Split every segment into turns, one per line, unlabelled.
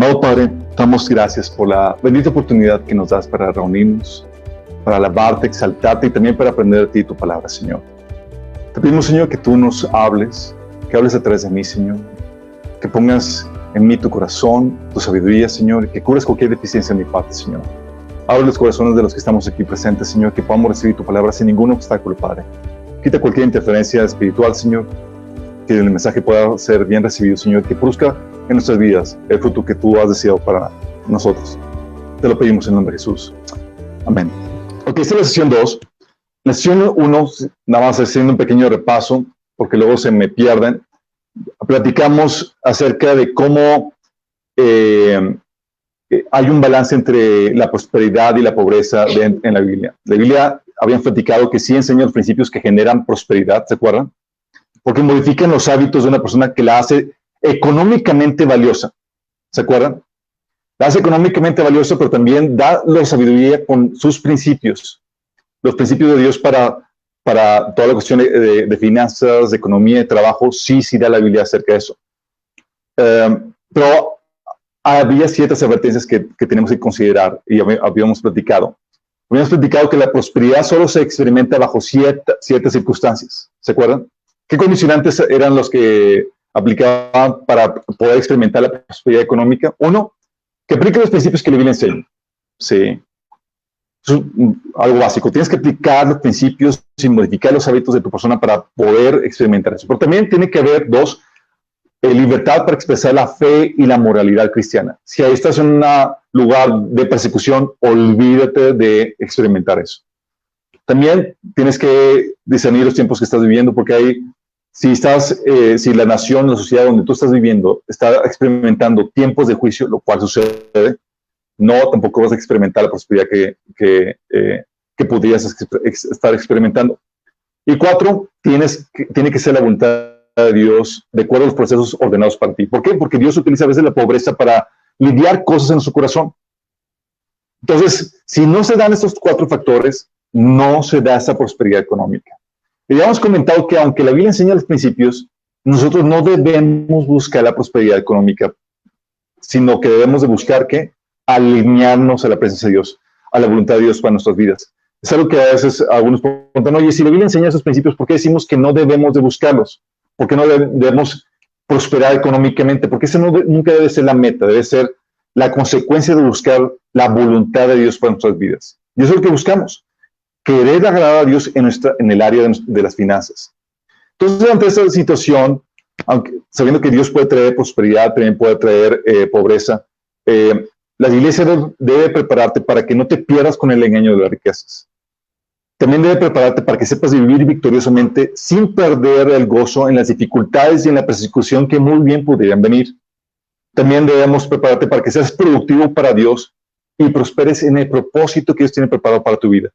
Amado Padre, damos gracias por la bendita oportunidad que nos das para reunirnos, para alabarte, exaltarte y también para aprender de ti tu palabra, Señor. Te pedimos, Señor, que tú nos hables, que hables a través de mí, Señor, que pongas en mí tu corazón, tu sabiduría, Señor, y que cures cualquier deficiencia en mi parte, Señor. Abre los corazones de los que estamos aquí presentes, Señor, que podamos recibir tu palabra sin ningún obstáculo, Padre. Quita cualquier interferencia espiritual, Señor, que el mensaje pueda ser bien recibido, Señor, que produzca en nuestras vidas el fruto que tú has deseado para nosotros. Te lo pedimos en el nombre de Jesús. Amén. Ok, esta es la sesión 2. La sesión 1, nada más haciendo un pequeño repaso, porque luego se me pierden. Platicamos acerca de cómo hay un balance entre la prosperidad y la pobreza en la Biblia. La Biblia habían platicado que sí enseña los principios que generan prosperidad, ¿se acuerdan? Porque modifican los hábitos de una persona que la hace económicamente valiosa. ¿Se acuerdan? La hace económicamente valiosa, pero también da la sabiduría con sus principios. Los principios de Dios para toda la cuestión de finanzas, de economía, de trabajo, sí da la Biblia acerca de eso. Pero había ciertas advertencias que tenemos que considerar y habíamos platicado. Habíamos platicado que la prosperidad solo se experimenta bajo ciertas circunstancias. ¿Se acuerdan? ¿Qué condicionantes eran los que aplicaban para poder experimentar la prosperidad económica? Uno, que aplique los principios que la Biblia enseña. Sí. Eso es algo básico. Tienes que aplicar los principios y modificar los hábitos de tu persona para poder experimentar eso. Pero también tiene que haber, dos, libertad para expresar la fe y la moralidad cristiana. Si ahí estás en un lugar de persecución, olvídate de experimentar eso. También tienes que discernir los tiempos que estás viviendo, porque si la nación, la sociedad donde tú estás viviendo está experimentando tiempos de juicio, lo cual sucede, no, tampoco vas a experimentar la prosperidad que podrías estar experimentando. Y 4, tiene que ser la voluntad de Dios de acuerdo a los procesos ordenados para ti. ¿Por qué? Porque Dios utiliza a veces la pobreza para lidiar cosas en su corazón. Entonces, si no se dan estos 4 factores, no se da esa prosperidad económica. Y ya hemos comentado que aunque la Biblia enseña los principios, nosotros no debemos buscar la prosperidad económica, sino que debemos de buscar ¿qué? Alinearnos a la presencia de Dios, a la voluntad de Dios para nuestras vidas. Es algo que a veces algunos preguntan, oye, si la Biblia enseña esos principios, ¿por qué decimos que no debemos de buscarlos? ¿Por qué no debemos prosperar económicamente? Porque eso nunca debe ser la meta, debe ser la consecuencia de buscar la voluntad de Dios para nuestras vidas. Y eso es lo que buscamos, querer agradar a Dios en el área de las finanzas. Entonces, ante esta situación, sabiendo que Dios puede traer prosperidad, también puede traer pobreza, la iglesia debe prepararte para que no te pierdas con el engaño de las riquezas. También debe prepararte para que sepas vivir victoriosamente sin perder el gozo en las dificultades y en la persecución que muy bien podrían venir. También debemos prepararte para que seas productivo para Dios y prosperes en el propósito que Dios tiene preparado para tu vida.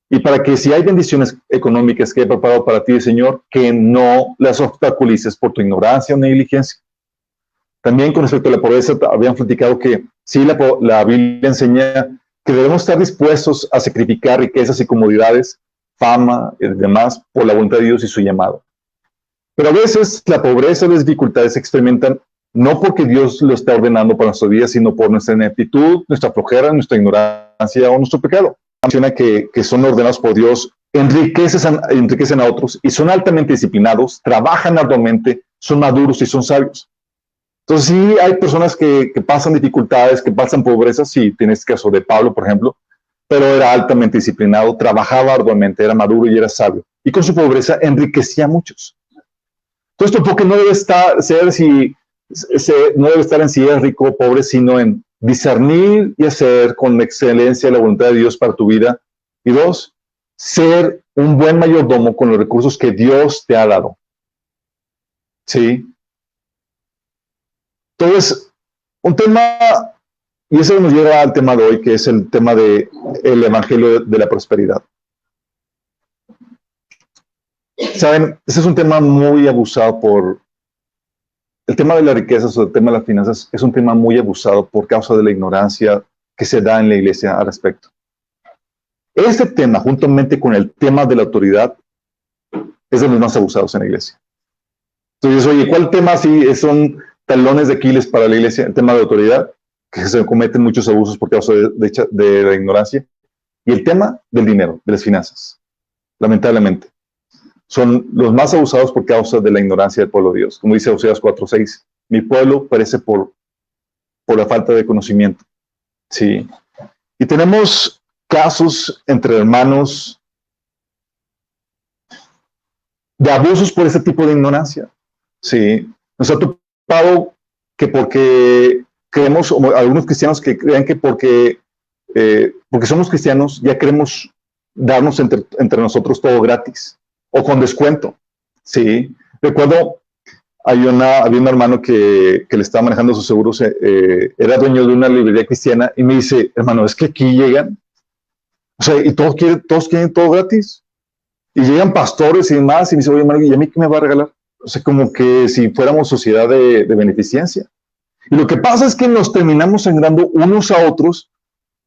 Y para que si hay bendiciones económicas que he preparado para ti, Señor, que no las obstaculices por tu ignorancia o negligencia. También con respecto a la pobreza, habían platicado que sí, la Biblia enseña que debemos estar dispuestos a sacrificar riquezas y comodidades, fama y demás, por la voluntad de Dios y su llamado. Pero a veces la pobreza y las dificultades se experimentan no porque Dios lo está ordenando para nuestra vida, sino por nuestra ineptitud, nuestra flojera, nuestra ignorancia o nuestro pecado. Menciona que son ordenados por Dios, enriquecen a otros y son altamente disciplinados, trabajan arduamente, son maduros y son sabios. Entonces sí hay personas que pasan dificultades, que pasan pobreza, sí, tienes el caso de Pablo, por ejemplo, pero era altamente disciplinado, trabajaba arduamente, era maduro y era sabio. Y con su pobreza enriquecía a muchos. Entonces tu enfoque no debe estar en si eres rico o pobre, sino en discernir y hacer con excelencia la voluntad de Dios para tu vida. Y 2, ser un buen mayordomo con los recursos que Dios te ha dado. ¿Sí? Entonces, un tema, y eso nos lleva al tema de hoy, que es el tema del Evangelio de la prosperidad. Saben, ese es un tema muy abusado el tema de las riquezas o el tema de las finanzas es un tema muy abusado por causa de la ignorancia que se da en la iglesia al respecto. Este tema, juntamente con el tema de la autoridad, es de los más abusados en la iglesia. Entonces, oye, ¿cuál tema sí son talones de Aquiles para la iglesia, el tema de autoridad, que se cometen muchos abusos por causa de la ignorancia, y el tema del dinero, de las finanzas, lamentablemente. Son los más abusados por causa de la ignorancia del pueblo de Dios. Como dice Oseas 4:6, mi pueblo perece por la falta de conocimiento. Sí. Y tenemos casos entre hermanos de abusos por ese tipo de ignorancia. Sí. Nos ha topado que porque creemos, o algunos cristianos que creen que porque somos cristianos ya queremos darnos entre nosotros todo gratis o con descuento. Sí. Recuerdo, había un hermano que le estaba manejando sus seguros, era dueño de una librería cristiana y me dice, hermano, es que aquí llegan, o sea, y todos quieren todo gratis. Y llegan pastores y demás, y me dice, oye, hermano, ¿y a mí qué me va a regalar? O sea, como que si fuéramos sociedad de beneficencia. Y lo que pasa es que nos terminamos sangrando unos a otros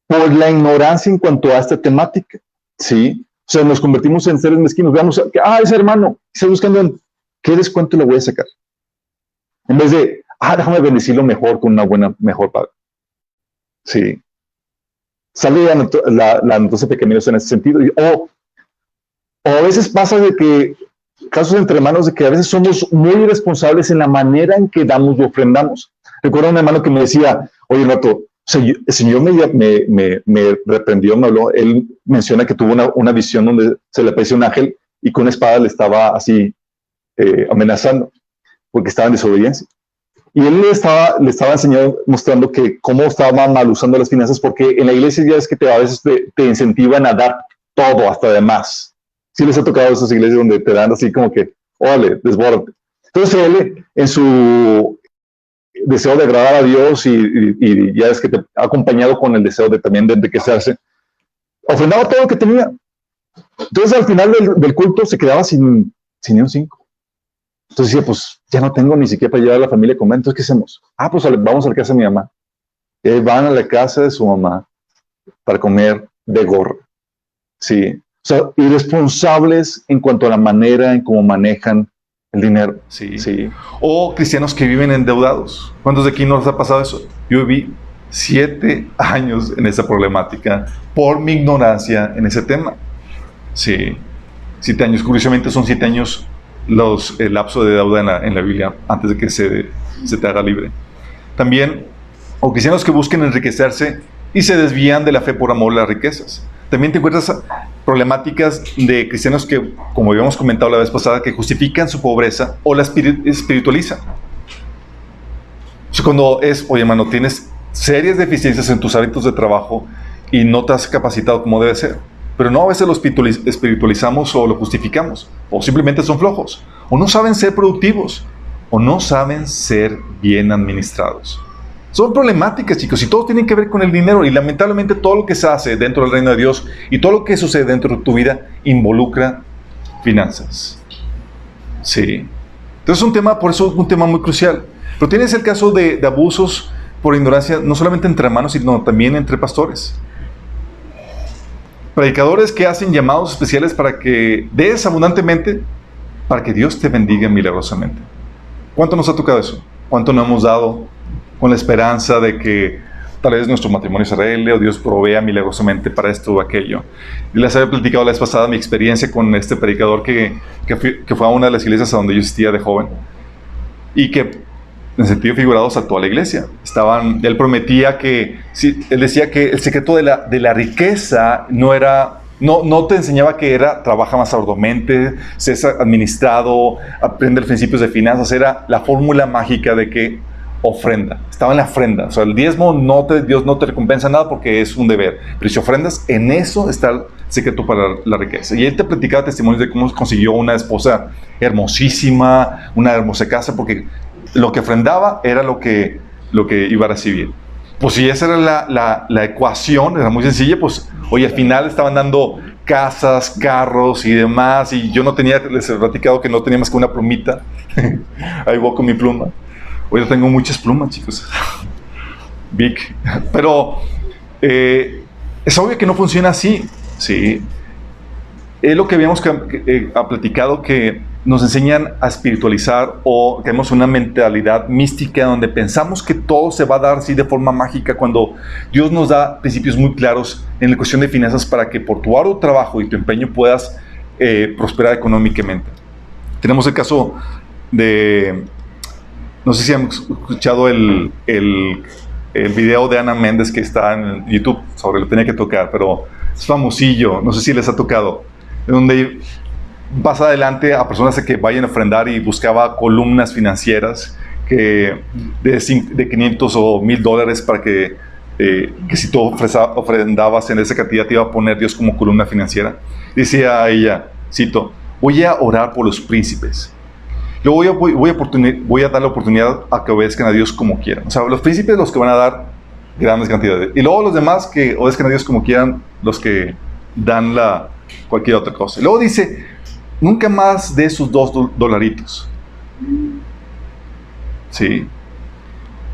por la ignorancia en cuanto a esta temática, ¿sí? O sea, nos convertimos en seres mezquinos. Veamos, ese hermano, está buscando qué descuento le voy a sacar. En vez de, déjame bendecirlo mejor con una mejor paga. Sí. Sale la noticia pecaminosa en ese sentido. O a veces pasa de que, casos entre hermanos, de que a veces somos muy irresponsables en la manera en que damos y ofrendamos. Recuerdo a un hermano que me decía, oye, Nato, o sea, el Señor me reprendió, me habló. Él menciona que tuvo una visión donde se le apareció un ángel y con una espada le estaba así amenazando, porque estaba en desobediencia. Y él le estaba enseñando, mostrando que cómo estaba mal usando las finanzas, porque en la iglesia ya es que a veces te incentivan a dar todo, hasta de más. Sí les ha tocado esas iglesias donde te dan así como que, órale, desbórdate. Entonces él, en su deseo de agradar a Dios y ya es que te ha acompañado con el deseo también de enriquecerse, ofrendaba todo lo que tenía. Entonces al final del culto se quedaba sin ni un 5. Entonces decía, pues ya no tengo ni siquiera para llevar a la familia a comer. Entonces, ¿qué hacemos? Pues vamos a la casa de mi mamá. Y van a la casa de su mamá para comer de gorra. Sí. O sea, irresponsables en cuanto a la manera en cómo manejan el dinero.
Sí.
Sí.
O cristianos que viven endeudados. ¿Cuántos de aquí no les ha pasado eso? Yo viví 7 años en esa problemática por mi ignorancia en ese tema. Sí. 7 años. Curiosamente son 7 años el lapso de deuda en la Biblia antes de que se te haga libre. También, o cristianos que busquen enriquecerse y se desvían de la fe por amor a las riquezas. También te encuentras problemáticas de cristianos que, como habíamos comentado la vez pasada, que justifican su pobreza o la espiritualizan. O sea, cuando oye, hermano, tienes serias deficiencias en tus hábitos de trabajo y no te has capacitado como debe ser. Pero no, a veces lo espiritualizamos o lo justificamos, o simplemente son flojos, o no saben ser productivos, o no saben ser bien administrados. Son problemáticas, chicos, y todo tiene que ver con el dinero, y lamentablemente todo lo que se hace dentro del reino de Dios y todo lo que sucede dentro de tu vida involucra finanzas. Sí. Entonces por eso es un tema muy crucial. Pero tienes el caso de abusos por ignorancia, no solamente entre hermanos, sino también entre pastores. Predicadores que hacen llamados especiales para que des abundantemente, para que Dios te bendiga milagrosamente. ¿Cuánto nos ha tocado eso? ¿Cuánto no hemos dado con la esperanza de que tal vez nuestro matrimonio se arregle o Dios provea milagrosamente para esto o aquello? Y les había platicado la vez pasada mi experiencia con este predicador que fue a una de las iglesias a donde yo asistía de joven y que en sentido figurado saltó a la iglesia. Él prometía él decía que el secreto de la riqueza no te enseñaba que trabaja más arduamente, sé administrado, aprende los principios de finanzas, era la fórmula mágica de que ofrenda, estaba en la ofrenda. O sea, el diezmo Dios no te recompensa nada porque es un deber, pero si ofrendas, en eso está el secreto para la riqueza. Y él te platicaba testimonios de cómo consiguió una esposa hermosísima, una hermosa casa, porque lo que ofrendaba era lo que iba a recibir. Pues si esa era la ecuación, era muy sencilla, pues oye, al final estaban dando casas, carros y demás, y yo les he platicado que no tenía más que una plumita. Ahí voy con mi pluma. Hoy tengo muchas plumas, chicos. Big. Pero es obvio que no funciona así. Sí. Es lo que habíamos platicado, que nos enseñan a espiritualizar o tenemos una mentalidad mística donde pensamos que todo se va a dar así de forma mágica cuando Dios nos da principios muy claros en la cuestión de finanzas para que por tu arduo trabajo y tu empeño puedas prosperar económicamente. Tenemos el caso de, no sé si han escuchado el video de Ana Méndez que está en YouTube, sobre lo tenía que tocar, pero es famosillo, no sé si les ha tocado, donde pasa adelante a personas que vayan a ofrendar y buscaba columnas financieras de 500 o $1,000 para que si tú ofrendabas en esa cantidad te iba a poner Dios como columna financiera. Decía ella, cito, voy a orar por los príncipes. Luego voy a dar la oportunidad a que obedezcan a Dios como quieran. O sea, los príncipes los que van a dar grandes cantidades. Y luego los demás que obedezcan a Dios como quieran, los que dan cualquier otra cosa. Y luego dice, nunca más de esos $2. ¿Sí?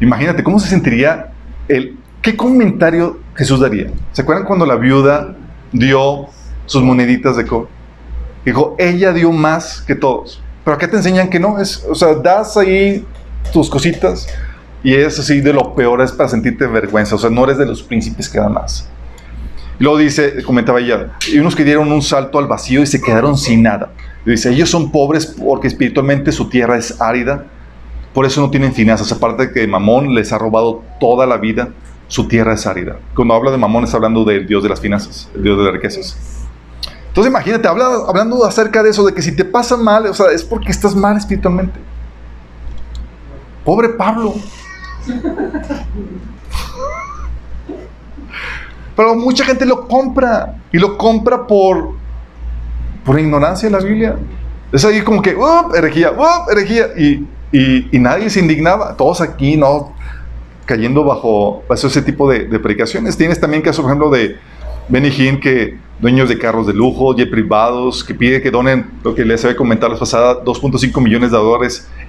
Imagínate, ¿cómo se sentiría qué comentario Jesús daría? ¿Se acuerdan cuando la viuda dio sus moneditas de cobre? Dijo, ella dio más que todos. Pero acá te enseñan que no, o sea, das ahí tus cositas y es así de lo peor, es para sentirte vergüenza, o sea, no eres de los príncipes que dan más. Y luego dice, comentaba ella, y unos que dieron un salto al vacío y se quedaron sin nada. Y dice, ellos son pobres porque espiritualmente su tierra es árida, por eso no tienen finanzas, aparte de que Mamón les ha robado toda la vida, su tierra es árida. Cuando habla de Mamón está hablando del Dios de las finanzas, el Dios de las riquezas. Entonces imagínate, hablando acerca de eso, de que si te pasa mal, o sea, es porque estás mal espiritualmente. Pobre Pablo. Pero mucha gente lo compra, y lo compra por ignorancia de la Biblia. Es ahí como que, herejía, y nadie se indignaba. Todos aquí, ¿no? Cayendo bajo ese tipo de predicaciones. Tienes también caso, por ejemplo, de Benny Hinn, que dueños de carros de lujo, jet privados, que pide que donen, lo que les había comentado la pasada, $2.5 millones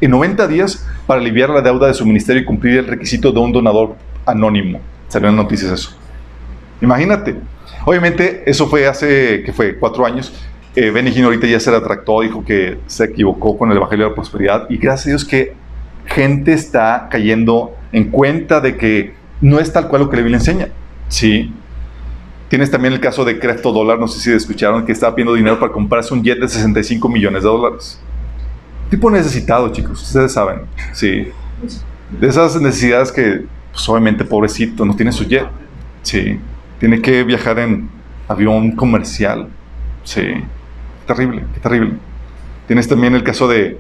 en 90 días para aliviar la deuda de su ministerio y cumplir el requisito de un donador anónimo. Salieron noticias eso. Imagínate. Obviamente, eso fue hace, ¿qué fue? 4 años. Benny Hinn ahorita ya se retractó, dijo que se equivocó con el Evangelio de la Prosperidad, y gracias a Dios que gente está cayendo en cuenta de que no es tal cual lo que la Biblia enseña. Sí. Tienes también el caso de Crefto Dólar, no sé si escucharon, que estaba pidiendo dinero para comprarse un jet de $65 millones. Tipo necesitado, chicos, ustedes saben. Sí. De esas necesidades que, pues, obviamente, pobrecito, no tiene su jet. Sí. Tiene que viajar en avión comercial. Sí. Terrible, qué terrible. Tienes también el caso de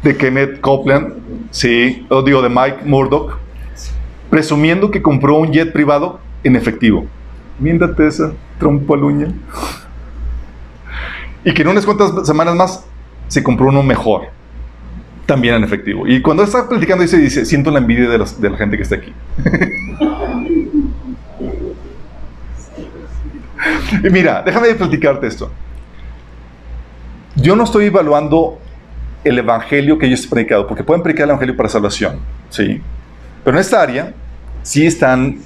Kenneth Copeland, sí, de Mike Murdoch, presumiendo que compró un jet privado en efectivo. Miéntate esa trompa luña. Y que en unas cuantas semanas más se compró uno mejor, también en efectivo. Y cuando está platicando dice, siento la envidia de la gente que está aquí. Y mira, déjame platicarte esto. Yo no estoy evaluando el evangelio que ellos han predicado, porque pueden predicar el evangelio para salvación, ¿sí? Pero en esta área sí están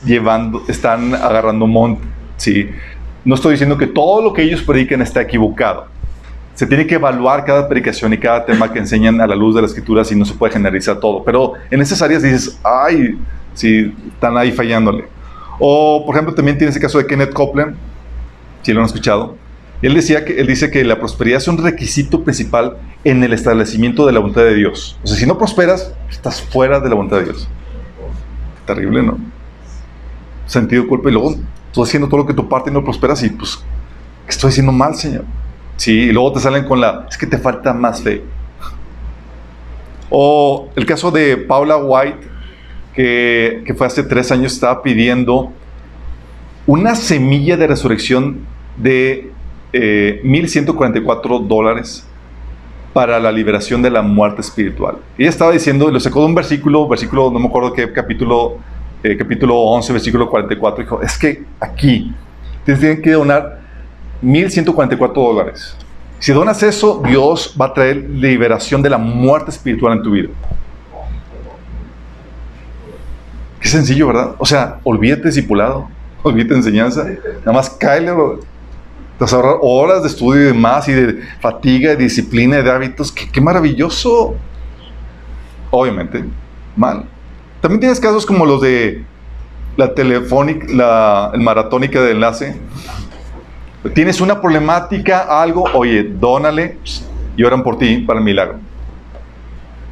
agarrando monte, ¿sí? No estoy diciendo que todo lo que ellos predican está equivocado. Se tiene que evaluar cada predicación y cada tema que enseñan a la luz de las Escrituras, y no se puede generalizar todo. Pero en esas áreas dices, ay, sí, están ahí fallándole. O, por ejemplo, también tiene ese caso de Kenneth Copeland, si lo han escuchado. Él dice que la prosperidad es un requisito principal en el establecimiento de la voluntad de Dios. O sea, si no prosperas, estás fuera de la voluntad de Dios. Terrible, ¿no? Sentido de culpa. Y luego tú haciendo todo lo que tu parte y no prosperas, y pues, ¿qué estoy haciendo mal, Señor? Sí, y luego te salen con es que te falta más fe. O el caso de Paula White, que fue hace 3 años, estaba pidiendo una semilla de resurrección de $1,144 para la liberación de la muerte espiritual. Ella estaba diciendo, lo sacó de un versículo, no me acuerdo qué capítulo 11, versículo 44, dijo, es que aquí tienen que donar $1,144. Si donas eso, Dios va a traer liberación de la muerte espiritual en tu vida. Qué sencillo, ¿verdad? O sea, olvídate discipulado, olvídate enseñanza, nada más cáele. Te vas a ahorrar horas de estudio y demás, y de fatiga, de disciplina, de hábitos. ¡Qué maravilloso! Obviamente, mal. También tienes casos como los de la telefónica, el maratónica de enlace. Tienes una problemática, algo, oye, dónale y oran por ti para el milagro.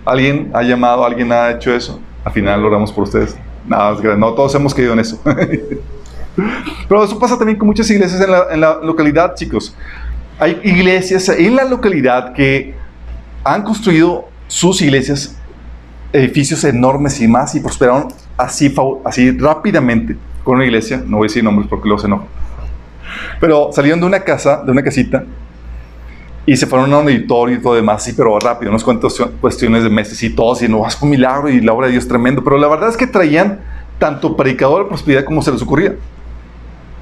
¿Alguien ha llamado, alguien ha hecho eso? Al final oramos por ustedes. No, todos hemos caído en eso. Pero eso pasa también con muchas iglesias en la localidad, chicos. Hay iglesias en la localidad que han construido sus iglesias, edificios enormes y más, y prosperaron así rápidamente con una iglesia. No voy a decir nombres porque luego se enojan. Pero salieron de una casita, y se fueron a un auditorio y todo demás, sí, pero rápido, unas cuantas cuestiones de meses y todos, y no, vas con milagro y la obra de Dios tremendo. Pero la verdad es que traían tanto predicador de prosperidad como se les ocurría,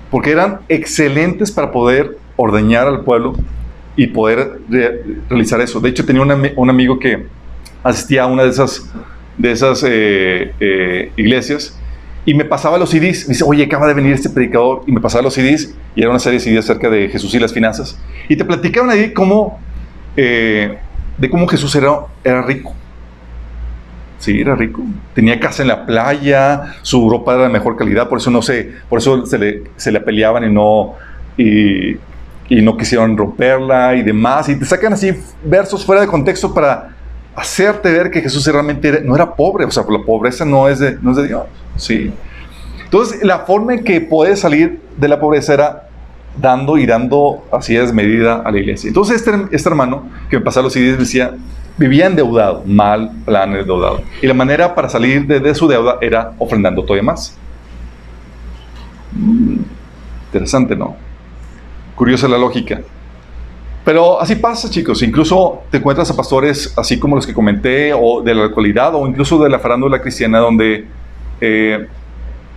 porque eran excelentes para poder ordeñar al pueblo y poder realizar eso. De hecho, tenía un amigo que asistía a una de esas iglesias, y me pasaba los CDs. Me dice, oye, acaba de venir este predicador, y me pasaba los CDs, y era una serie de CDs acerca de Jesús y las finanzas, y te platicaban ahí de cómo Jesús era rico. Sí, era rico. Tenía casa en la playa, su ropa era de mejor calidad, por eso se le peleaban y no quisieron romperla y demás. Y te sacan así versos fuera de contexto para hacerte ver que Jesús realmente no era pobre. O sea, la pobreza no es de Dios. Sí. Entonces, la forma en que puedes salir de la pobreza era dando así a desmedida a la iglesia. Entonces, este hermano que me pasaba los CDs decía, vivía endeudado, mal plan endeudado. Y la manera para salir de su deuda era ofrendando todavía más. Interesante, ¿no? Curiosa la lógica. Pero así pasa, chicos. Incluso te encuentras a pastores así como los que comenté, o de la localidad, o incluso de la farándula cristiana, donde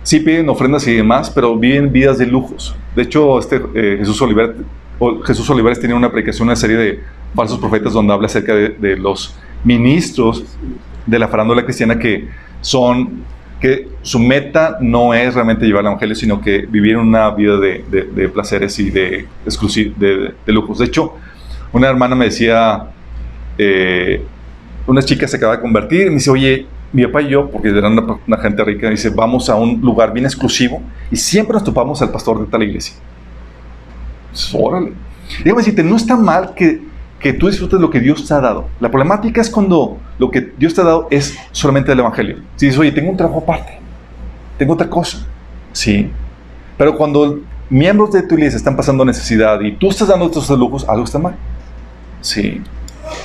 sí piden ofrendas y demás, pero viven vidas de lujos. De hecho, Jesús Olivares tenía una predicación, una serie de falsos profetas, donde habla acerca de los ministros de la farándula cristiana que su meta no es realmente llevar el evangelio, sino que vivir una vida de placeres y de lujos. De hecho, una hermana me decía, una chica se acaba de convertir, y me dice, oye, mi papá y yo, porque eran una gente rica, dice, vamos a un lugar bien exclusivo y siempre nos topamos al pastor de tal iglesia. Órale. Dígame, decirte, no está mal que tú disfrutes lo que Dios te ha dado. La problemática es cuando lo que Dios te ha dado es solamente el evangelio. Si dices, oye, tengo un trabajo aparte, tengo otra cosa, sí, pero cuando miembros de tu iglesia están pasando necesidad y tú estás dando estos lujos, algo está mal. Sí.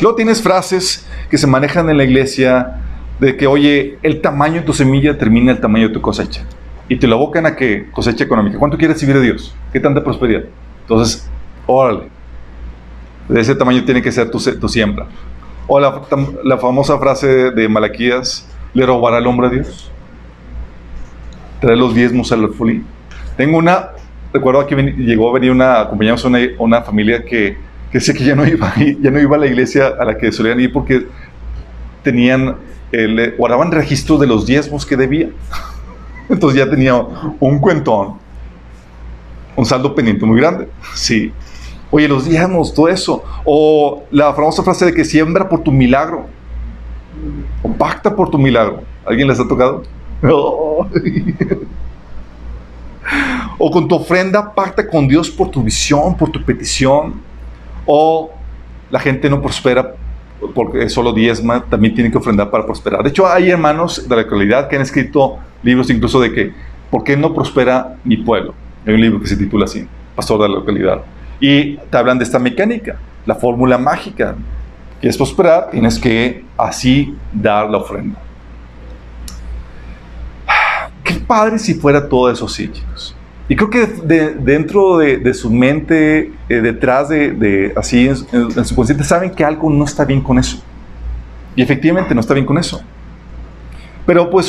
Luego tienes frases que se manejan en la iglesia de que, oye, el tamaño de tu semilla determina el tamaño de tu cosecha, y te lo abocan a que cosecha económica. ¿Cuánto quieres recibir de Dios? ¿Qué tanta prosperidad? Entonces, órale, de ese tamaño tiene que ser tu siembra. O la famosa frase de Malaquías, ¿le robará el hombre a Dios? ¿Traer los diezmos al alfolí? Recuerdo que acompañamos a una familia que sé que ya no iba a la iglesia a la que solían ir, porque guardaban registro de los diezmos que debía. Entonces ya tenía un cuentón, un saldo pendiente muy grande. Sí. Oye, los diezmos, todo eso. O la famosa frase de que siembra por tu milagro, o pacta por tu milagro. ¿Alguien les ha tocado? O con tu ofrenda pacta con Dios por tu visión, por tu petición. O la gente no prospera porque solo diezma, también tienen que ofrendar para prosperar. De hecho, hay hermanos de la localidad que han escrito libros incluso de que ¿por qué no prospera mi pueblo? Hay un libro que se titula así, Pastor de la Localidad. Y te hablan de esta mecánica, la fórmula mágica. ¿Quieres prosperar? Tienes que así dar la ofrenda. Qué padre si fuera todo eso así, chicos. Y creo que dentro de su mente, detrás así en su consciente, saben que algo no está bien con eso. Y efectivamente no está bien con eso. Pero pues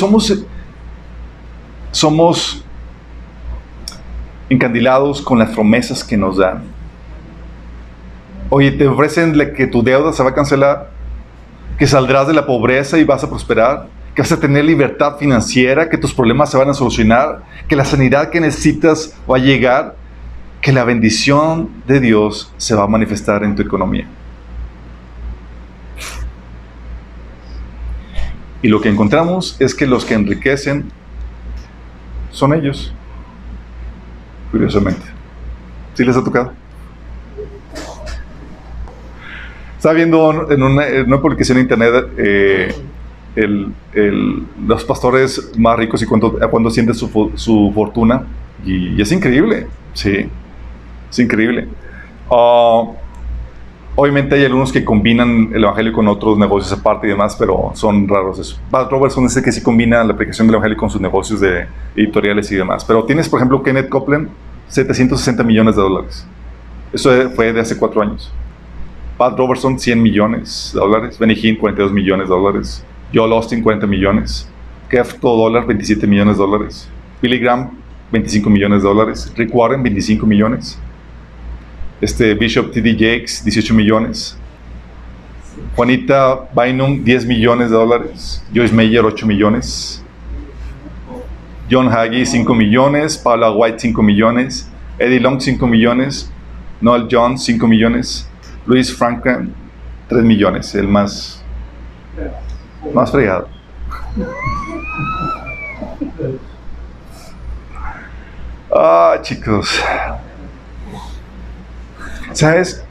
somos encandilados con las promesas que nos dan. Oye, te ofrecen que tu deuda se va a cancelar, que saldrás de la pobreza y vas a prosperar, que vas a tener libertad financiera, que tus problemas se van a solucionar, que la sanidad que necesitas va a llegar, que la bendición de Dios se va a manifestar en tu economía. Y lo que encontramos es que los que enriquecen son ellos, curiosamente. ¿Sí les ha tocado? Estaba viendo en una publicación en internet los pastores más ricos y cuando sienten su fortuna, y es increíble, sí, es increíble. Obviamente hay algunos que combinan el evangelio con otros negocios aparte y demás, pero son raros eso. Pat Robertson es el que sí combina la aplicación del evangelio con sus negocios de editoriales y demás. Pero tienes, por ejemplo, Kenneth Copeland, $760 millones. Eso fue de hace 4 años. Pat Robertson, $100 millones. Benny Hinn, $42 millones. Joel Austin, $40 millones. Kev Dollar, $27 millones. Billy Graham, $25 millones. Rick Warren, $25 millones. Bishop T.D. Jakes, $18 millones. Juanita Bynum, $10 millones. Joyce Meyer, $8 millones. John Hagee, $5 millones. Paula White, $5 millones. Eddie Long, $5 millones. Noel Jones, $5 millones. Louis Franklin, $3 millones. El más fregado. Chicos. ¿Sabes?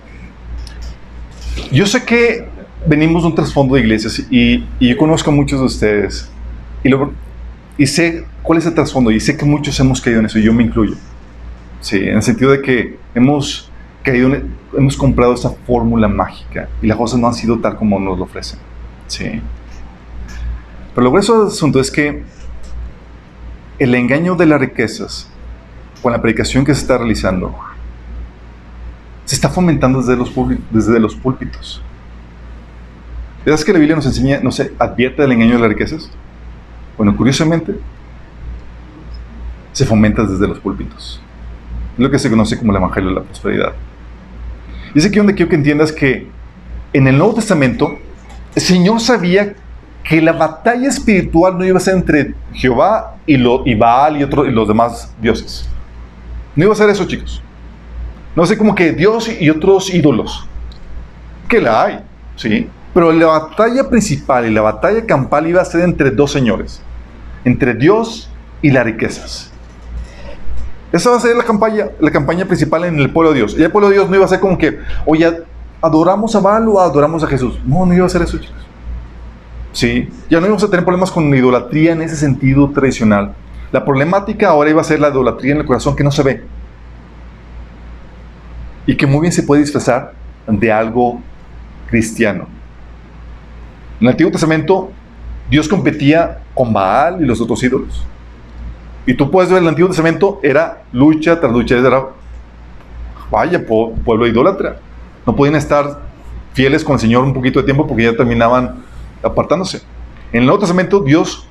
Yo sé que venimos de un trasfondo de iglesias y yo conozco a muchos de ustedes y sé cuál es el trasfondo y sé que muchos hemos caído en eso y yo me incluyo. Sí, en el sentido de que hemos comprado esta fórmula mágica y las cosas no han sido tal como nos lo ofrecen. Sí. Pero lo grueso del asunto es que el engaño de las riquezas con la predicación que se está realizando se está fomentando desde los púlpitos. ¿Sabes que la Biblia nos enseña, advierte del engaño de las riquezas? Bueno, curiosamente, se fomenta desde los púlpitos. Es lo que se conoce como el Evangelio de la Prosperidad. Y es aquí donde quiero que entiendas que en el Nuevo Testamento, el Señor sabía que la batalla espiritual no iba a ser entre Jehová y Baal y los demás dioses. No iba a ser eso, chicos. No sé, como que Dios y otros ídolos. Que la hay, ¿sí? Pero la batalla principal y la batalla campal iba a ser entre dos señores. Entre Dios y las riquezas. Esa va a ser la campaña principal en el pueblo de Dios. Y el pueblo de Dios no iba a ser como que, oye, ¿adoramos a Baal o adoramos a Jesús? No iba a ser eso, chicos. ¿Sí? Ya no íbamos a tener problemas con la idolatría en ese sentido tradicional. La problemática ahora iba a ser la idolatría en el corazón que no se ve. Y que muy bien se puede disfrazar de algo cristiano. En el Antiguo Testamento, Dios competía con Baal y los otros ídolos. Y tú puedes ver el Antiguo Testamento, era lucha tras lucha. Era, pueblo idólatra. No podían estar fieles con el Señor un poquito de tiempo porque ya terminaban apartándose. En el Nuevo Testamento, Dios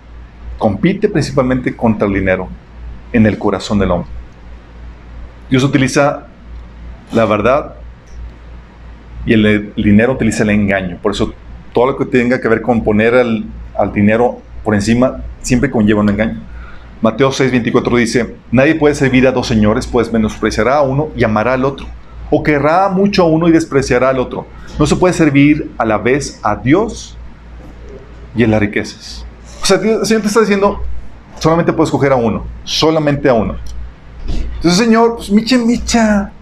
compite principalmente contra el dinero en el corazón del hombre. Dios utiliza la verdad y el dinero utiliza el engaño. Por eso todo lo que tenga que ver con poner al dinero por encima siempre conlleva un engaño. Mateo 6:24 dice: nadie puede servir a dos señores, pues menospreciará a uno y amará al otro, o querrá mucho a uno y despreciará al otro. No se puede servir a la vez a Dios y a las riquezas. O sea, el Señor te está diciendo, solamente puedes escoger a uno, solamente a uno. Entonces, Señor, pues micha.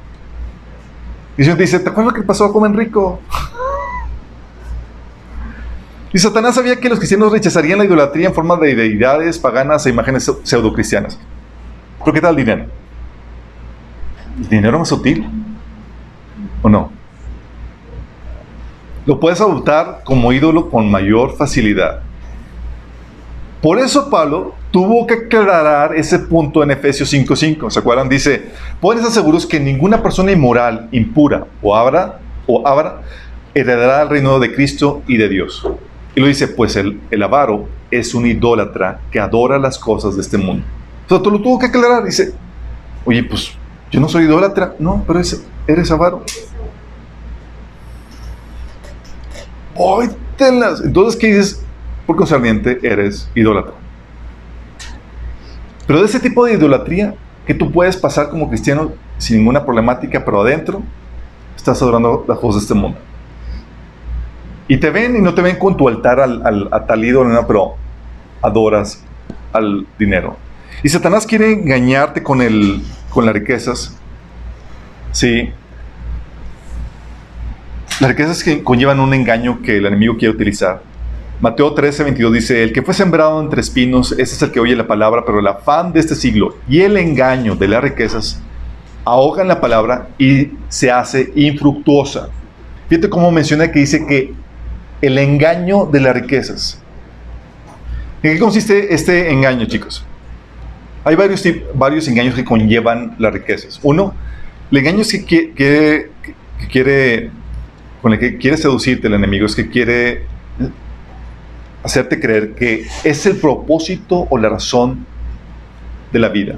Y el Señor te dice: ¿te acuerdas lo que pasó con Enrico? Y Satanás sabía que los cristianos rechazarían la idolatría en forma de deidades paganas e imágenes pseudocristianas. ¿Pero qué tal el dinero? ¿El dinero más sutil? ¿O no? Lo puedes adoptar como ídolo con mayor facilidad. Por eso Pablo tuvo que aclarar ese punto en Efesios 5:5. ¿Se acuerdan? Dice: pueden estar seguros que ninguna persona inmoral, impura o avara heredará el reino de Cristo y de Dios. Y lo dice: pues el avaro es un idólatra que adora las cosas de este mundo. Entonces, tú lo tuvo que aclarar. Dice: oye, pues yo no soy idólatra. No, pero eres avaro. Entonces, ¿qué dices? Por concerniente, eres idólatra. Pero de ese tipo de idolatría que tú puedes pasar como cristiano sin ninguna problemática, pero adentro estás adorando las cosas de este mundo. Y te ven y no te ven con tu altar a tal ídolo, no, pero adoras al dinero. Y Satanás quiere engañarte con las riquezas. Sí. Las riquezas que conllevan un engaño que el enemigo quiere utilizar. Mateo 13:22 dice: el que fue sembrado entre espinos, ese es el que oye la palabra, pero el afán de este siglo y el engaño de las riquezas ahogan la palabra y se hace infructuosa. Fíjate cómo menciona que dice que el engaño de las riquezas. ¿En qué consiste este engaño, chicos? Hay varios engaños que conllevan las riquezas. Uno, el engaño es que quiere, con el que quiere seducirte el enemigo, es que quiere hacerte creer que es el propósito o la razón de la vida,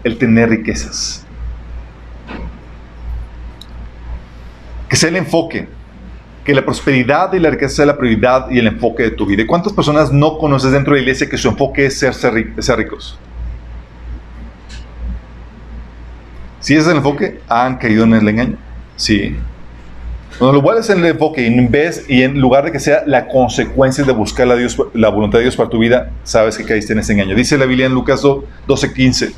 el tener riquezas. Que sea el enfoque, que la prosperidad y la riqueza sea la prioridad y el enfoque de tu vida. ¿Y cuántas personas no conoces dentro de la iglesia que su enfoque es ser ricos? Si ese es el enfoque, han caído en el engaño. Sí. Cuando lo vuelves en el enfoque y en lugar de que sea la consecuencia de buscar la voluntad de Dios para tu vida, sabes que caíste en ese engaño. Dice la Biblia en Lucas 12:15: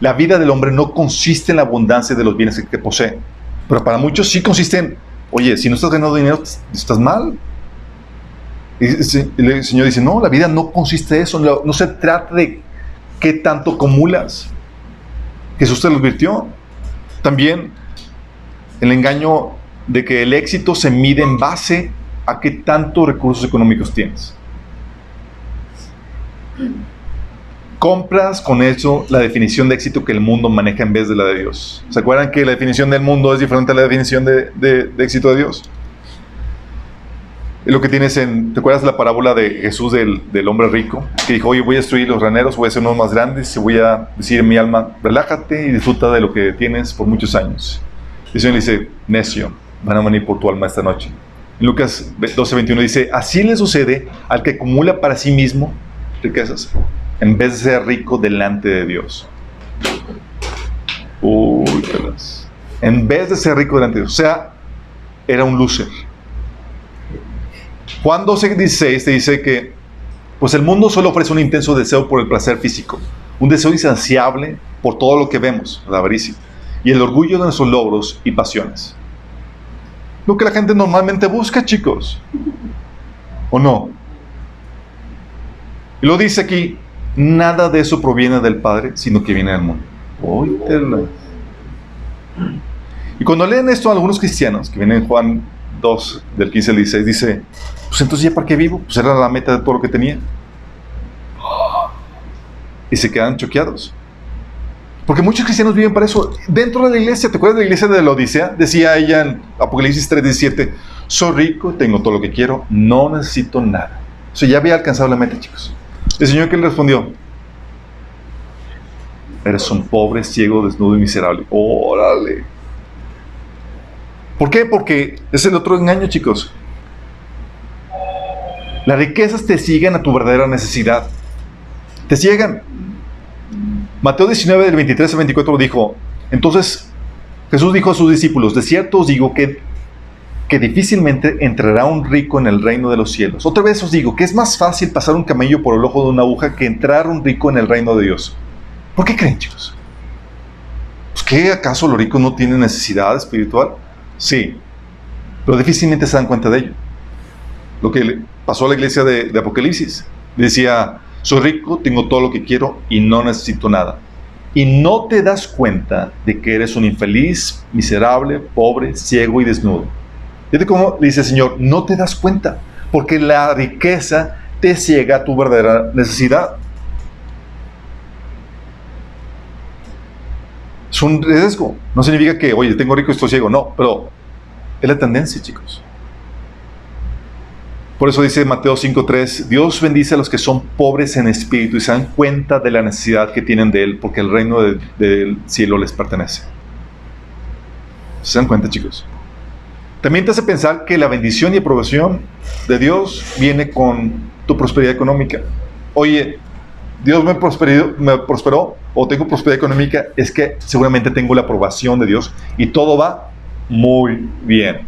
la vida del hombre no consiste en la abundancia de los bienes que posee, pero para muchos sí consiste en: oye, si no estás ganando dinero, estás mal. Y el Señor dice: no, la vida no consiste en eso. No se trata de qué tanto acumulas. Jesús te lo advirtió. También el engaño de que el éxito se mide en base a qué tantos recursos económicos tienes. Compras con eso la definición de éxito que el mundo maneja en vez de la de Dios. ¿Se acuerdan que la definición del mundo es diferente a la definición de éxito de Dios? Es lo que tienes ¿te acuerdas de la parábola de Jesús del hombre rico? Que dijo: oye, voy a destruir los graneros, voy a hacer unos más grandes y voy a decir en mi alma: relájate y disfruta de lo que tienes por muchos años. Y el Señor le dice: necio, van a venir por tu alma esta noche. En Lucas 12:21 dice: así le sucede al que acumula para sí mismo riquezas, en vez de ser rico delante de Dios. En vez de ser rico delante de Dios. O sea, era un loser. Juan 12:16 te dice que pues el mundo solo ofrece un intenso deseo por el placer físico, un deseo insaciable por todo lo que vemos, la avaricia, y el orgullo de nuestros logros y pasiones. Lo que la gente normalmente busca, chicos. ¿O no? Y lo dice aquí: nada de eso proviene del Padre, sino que viene del mundo. Óytela. Y cuando leen esto a algunos cristianos, que vienen en Juan 2, del 15 al 16, dice: pues entonces, ¿ya para qué vivo? Pues era la meta de todo lo que tenía. Y se quedan choqueados. Porque muchos cristianos viven para eso. Dentro de la iglesia, ¿te acuerdas de la iglesia de la Odisea? Decía ella en Apocalipsis 3:17: soy rico, tengo todo lo que quiero, no necesito nada. O sea, ya había alcanzado la meta, chicos. El Señor, ¿qué le respondió? Eres un pobre, ciego, desnudo y miserable. ¡Órale! ¿Por qué? Porque es el otro engaño, chicos. Las riquezas te ciegan a tu verdadera necesidad. Te ciegan. Mateo 19, del 23 al 24 dijo: entonces Jesús dijo a sus discípulos: de cierto os digo que difícilmente entrará un rico en el reino de los cielos. Otra vez os digo que es más fácil pasar un camello por el ojo de una aguja que entrar un rico en el reino de Dios. ¿Por qué creen, chicos? ¿Pues qué, acaso los ricos no tienen necesidad espiritual? Sí, pero difícilmente se dan cuenta de ello. Lo que le pasó a la iglesia de Apocalipsis: decía: soy rico, tengo todo lo que quiero y no necesito nada. Y no te das cuenta de que eres un infeliz, miserable, pobre, ciego y desnudo. Fíjate cómo le dice el Señor: no te das cuenta, porque la riqueza te ciega a tu verdadera necesidad. Es un riesgo. No significa que, oye, tengo rico y estoy ciego. No, pero es la tendencia, chicos. Por eso dice Mateo 5:3: Dios bendice a los que son pobres en espíritu y se dan cuenta de la necesidad que tienen de Él, porque el reino del cielo les pertenece. ¿Se dan cuenta, chicos? También te hace pensar que la bendición y aprobación de Dios viene con tu prosperidad económica. Oye, Dios me prosperó, o tengo prosperidad económica, es que seguramente tengo la aprobación de Dios y todo va muy bien.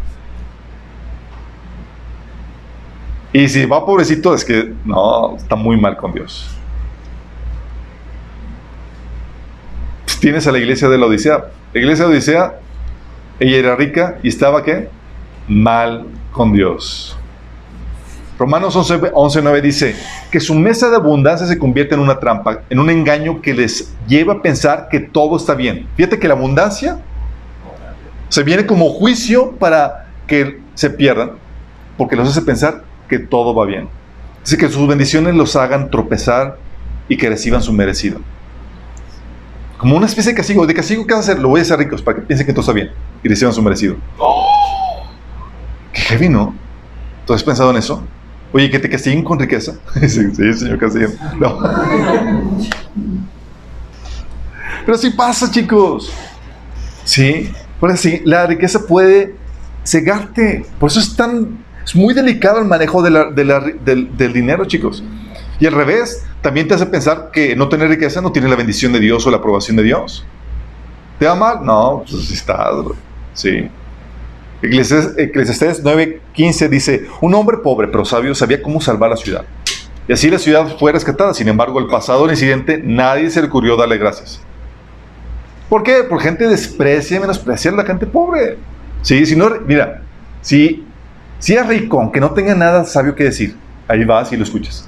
Y si va pobrecito, es que no, está muy mal con Dios. Tienes a la iglesia de la Odisea. La iglesia de Odisea, ella era rica y estaba, ¿qué? Mal con Dios. Romanos 11:9 dice que su mesa de abundancia se convierte en una trampa, en un engaño que les lleva a pensar que todo está bien. Fíjate que la abundancia se viene como juicio para que se pierdan, porque los hace pensar que todo va bien. Dice que sus bendiciones los hagan tropezar y que reciban su merecido. Como una especie de castigo. ¿De castigo qué vas a hacer? Lo voy a hacer ricos para que piensen que todo está bien y reciban su merecido. ¡Qué heavy!, ¿no? ¿Tú has pensado en eso? Oye, que te castiguen con riqueza. Sí, señor, castiguen. No. Pero sí pasa, chicos. Sí. Por eso sí, la riqueza puede cegarte. Por eso es muy delicado el manejo del dinero, chicos. Y al revés, también te hace pensar que no tener riqueza no tiene la bendición de Dios o la aprobación de Dios. ¿Te va mal? No, pues sí estás. Sí. Eclesiastés 9:15 dice: un hombre pobre pero sabio sabía cómo salvar la ciudad. Y así la ciudad fue rescatada. Sin embargo, al pasado del incidente, nadie se le ocurrió darle gracias. ¿Por qué? Porque gente menosprecia a la gente pobre. Sí, si no, mira, si es rico, aunque no tenga nada sabio que decir, ahí vas y lo escuchas.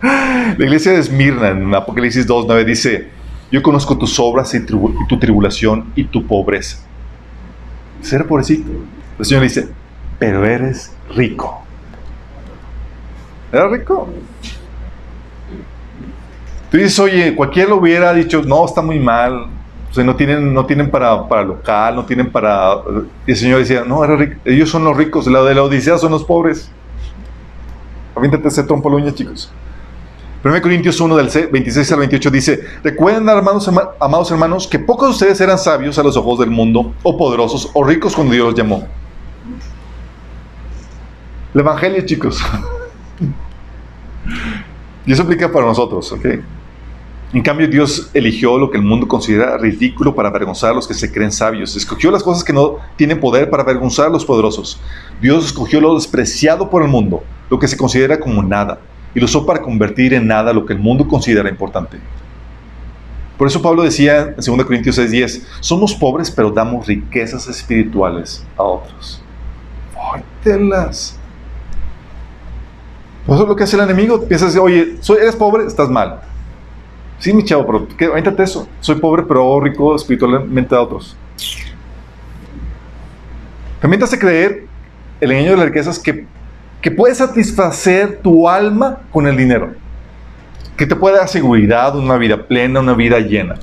La iglesia de Esmirna, en Apocalipsis 2:9, dice: yo conozco tus obras y tu tribulación y tu pobreza. Ser pobrecito. El Señor dice: pero eres rico. ¿Era rico? Tú dices: oye, cualquiera lo hubiera dicho, no, está muy mal. O sea, no tienen para local, no tienen para... Y el Señor decía: no, era rico. Ellos son los ricos, la de la Odisea son los pobres. Aviéntate ese trompo a la uña, chicos. 1 Corintios 1, del 26 al 28 dice: recuerden, amados hermanos, que pocos de ustedes eran sabios a los ojos del mundo, o poderosos, o ricos cuando Dios los llamó. El Evangelio, chicos. Y eso aplica para nosotros, ¿ok? En cambio, Dios eligió lo que el mundo considera ridículo para avergonzar a los que se creen sabios. Escogió las cosas que no tienen poder para avergonzar a los poderosos. Dios escogió lo despreciado por el mundo, lo que se considera como nada, y lo usó para convertir en nada lo que el mundo considera importante. Por eso Pablo decía en 2 Corintios 6:10: somos pobres, pero damos riquezas espirituales a otros. ¡Fórtelas! Eso es lo que hace el enemigo. Piensas: oye, eres pobre, estás mal. Sí, mi chavo, pero avéntate eso. Soy pobre, pero rico espiritualmente a otros. También te hace creer el engaño de las riquezas que puedes satisfacer tu alma con el dinero, que te puede dar seguridad, una vida plena, una vida llena.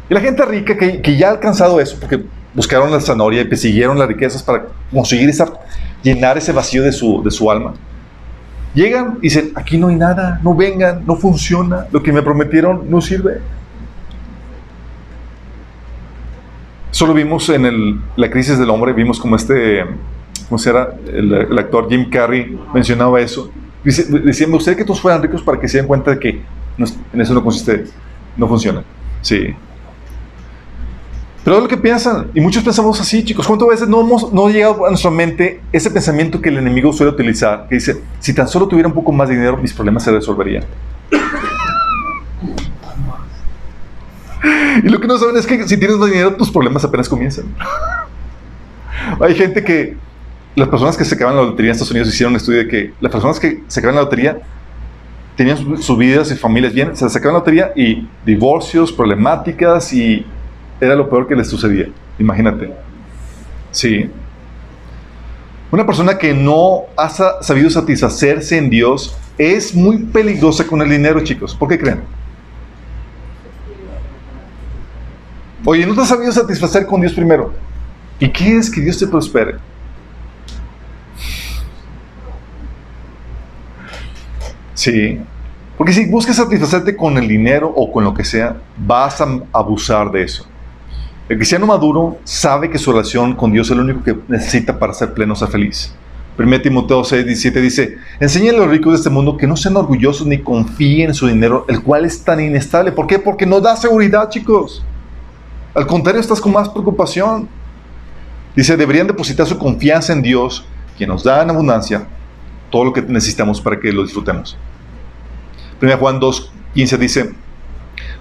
Y la gente rica que ya ha alcanzado eso, porque buscaron la zanahoria y persiguieron las riquezas para conseguir llenar ese vacío de su alma, llegan y dicen: aquí no hay nada, no vengan, no funciona, lo que me prometieron no sirve. Solo vimos en la crisis del hombre, vimos como ¿cómo se llama? El actor Jim Carrey mencionaba eso. Decía: me gustaría que todos fueran ricos para que se den cuenta de que en eso no consiste, no funciona. Sí. Pero es lo que piensan, y muchos pensamos así, chicos. ¿Cuántas veces no ha llegado a nuestra mente ese pensamiento que el enemigo suele utilizar? Que dice: si tan solo tuviera un poco más de dinero, mis problemas se resolverían. Y lo que no saben es que si tienes más dinero, tus problemas apenas comienzan. Hay gente que... Las personas que se acaban la lotería en Estados Unidos hicieron un estudio de que las personas que se acaban la lotería tenían sus vidas y familias bien, se acaban la lotería y divorcios, problemáticas, y era lo peor que les sucedía. Imagínate. Sí. Una persona que no ha sabido satisfacerse en Dios es muy peligrosa con el dinero, chicos. ¿Por qué creen? Oye, no te has sabido satisfacer con Dios primero. ¿Y qué es que Dios te prospere? Sí, porque si buscas satisfacerte con el dinero o con lo que sea, vas a abusar de eso. El cristiano maduro sabe que su relación con Dios es lo único que necesita para ser pleno, ser feliz. 1 Timoteo 6:17 dice, enseñen a los ricos de este mundo que no sean orgullosos ni confíen en su dinero, el cual es tan inestable. ¿Por qué? Porque no da seguridad, chicos. Al contrario, estás con más preocupación. Dice, deberían depositar su confianza en Dios, quien nos da en abundancia todo lo que necesitamos para que lo disfrutemos. 1 Juan 2:15 dice,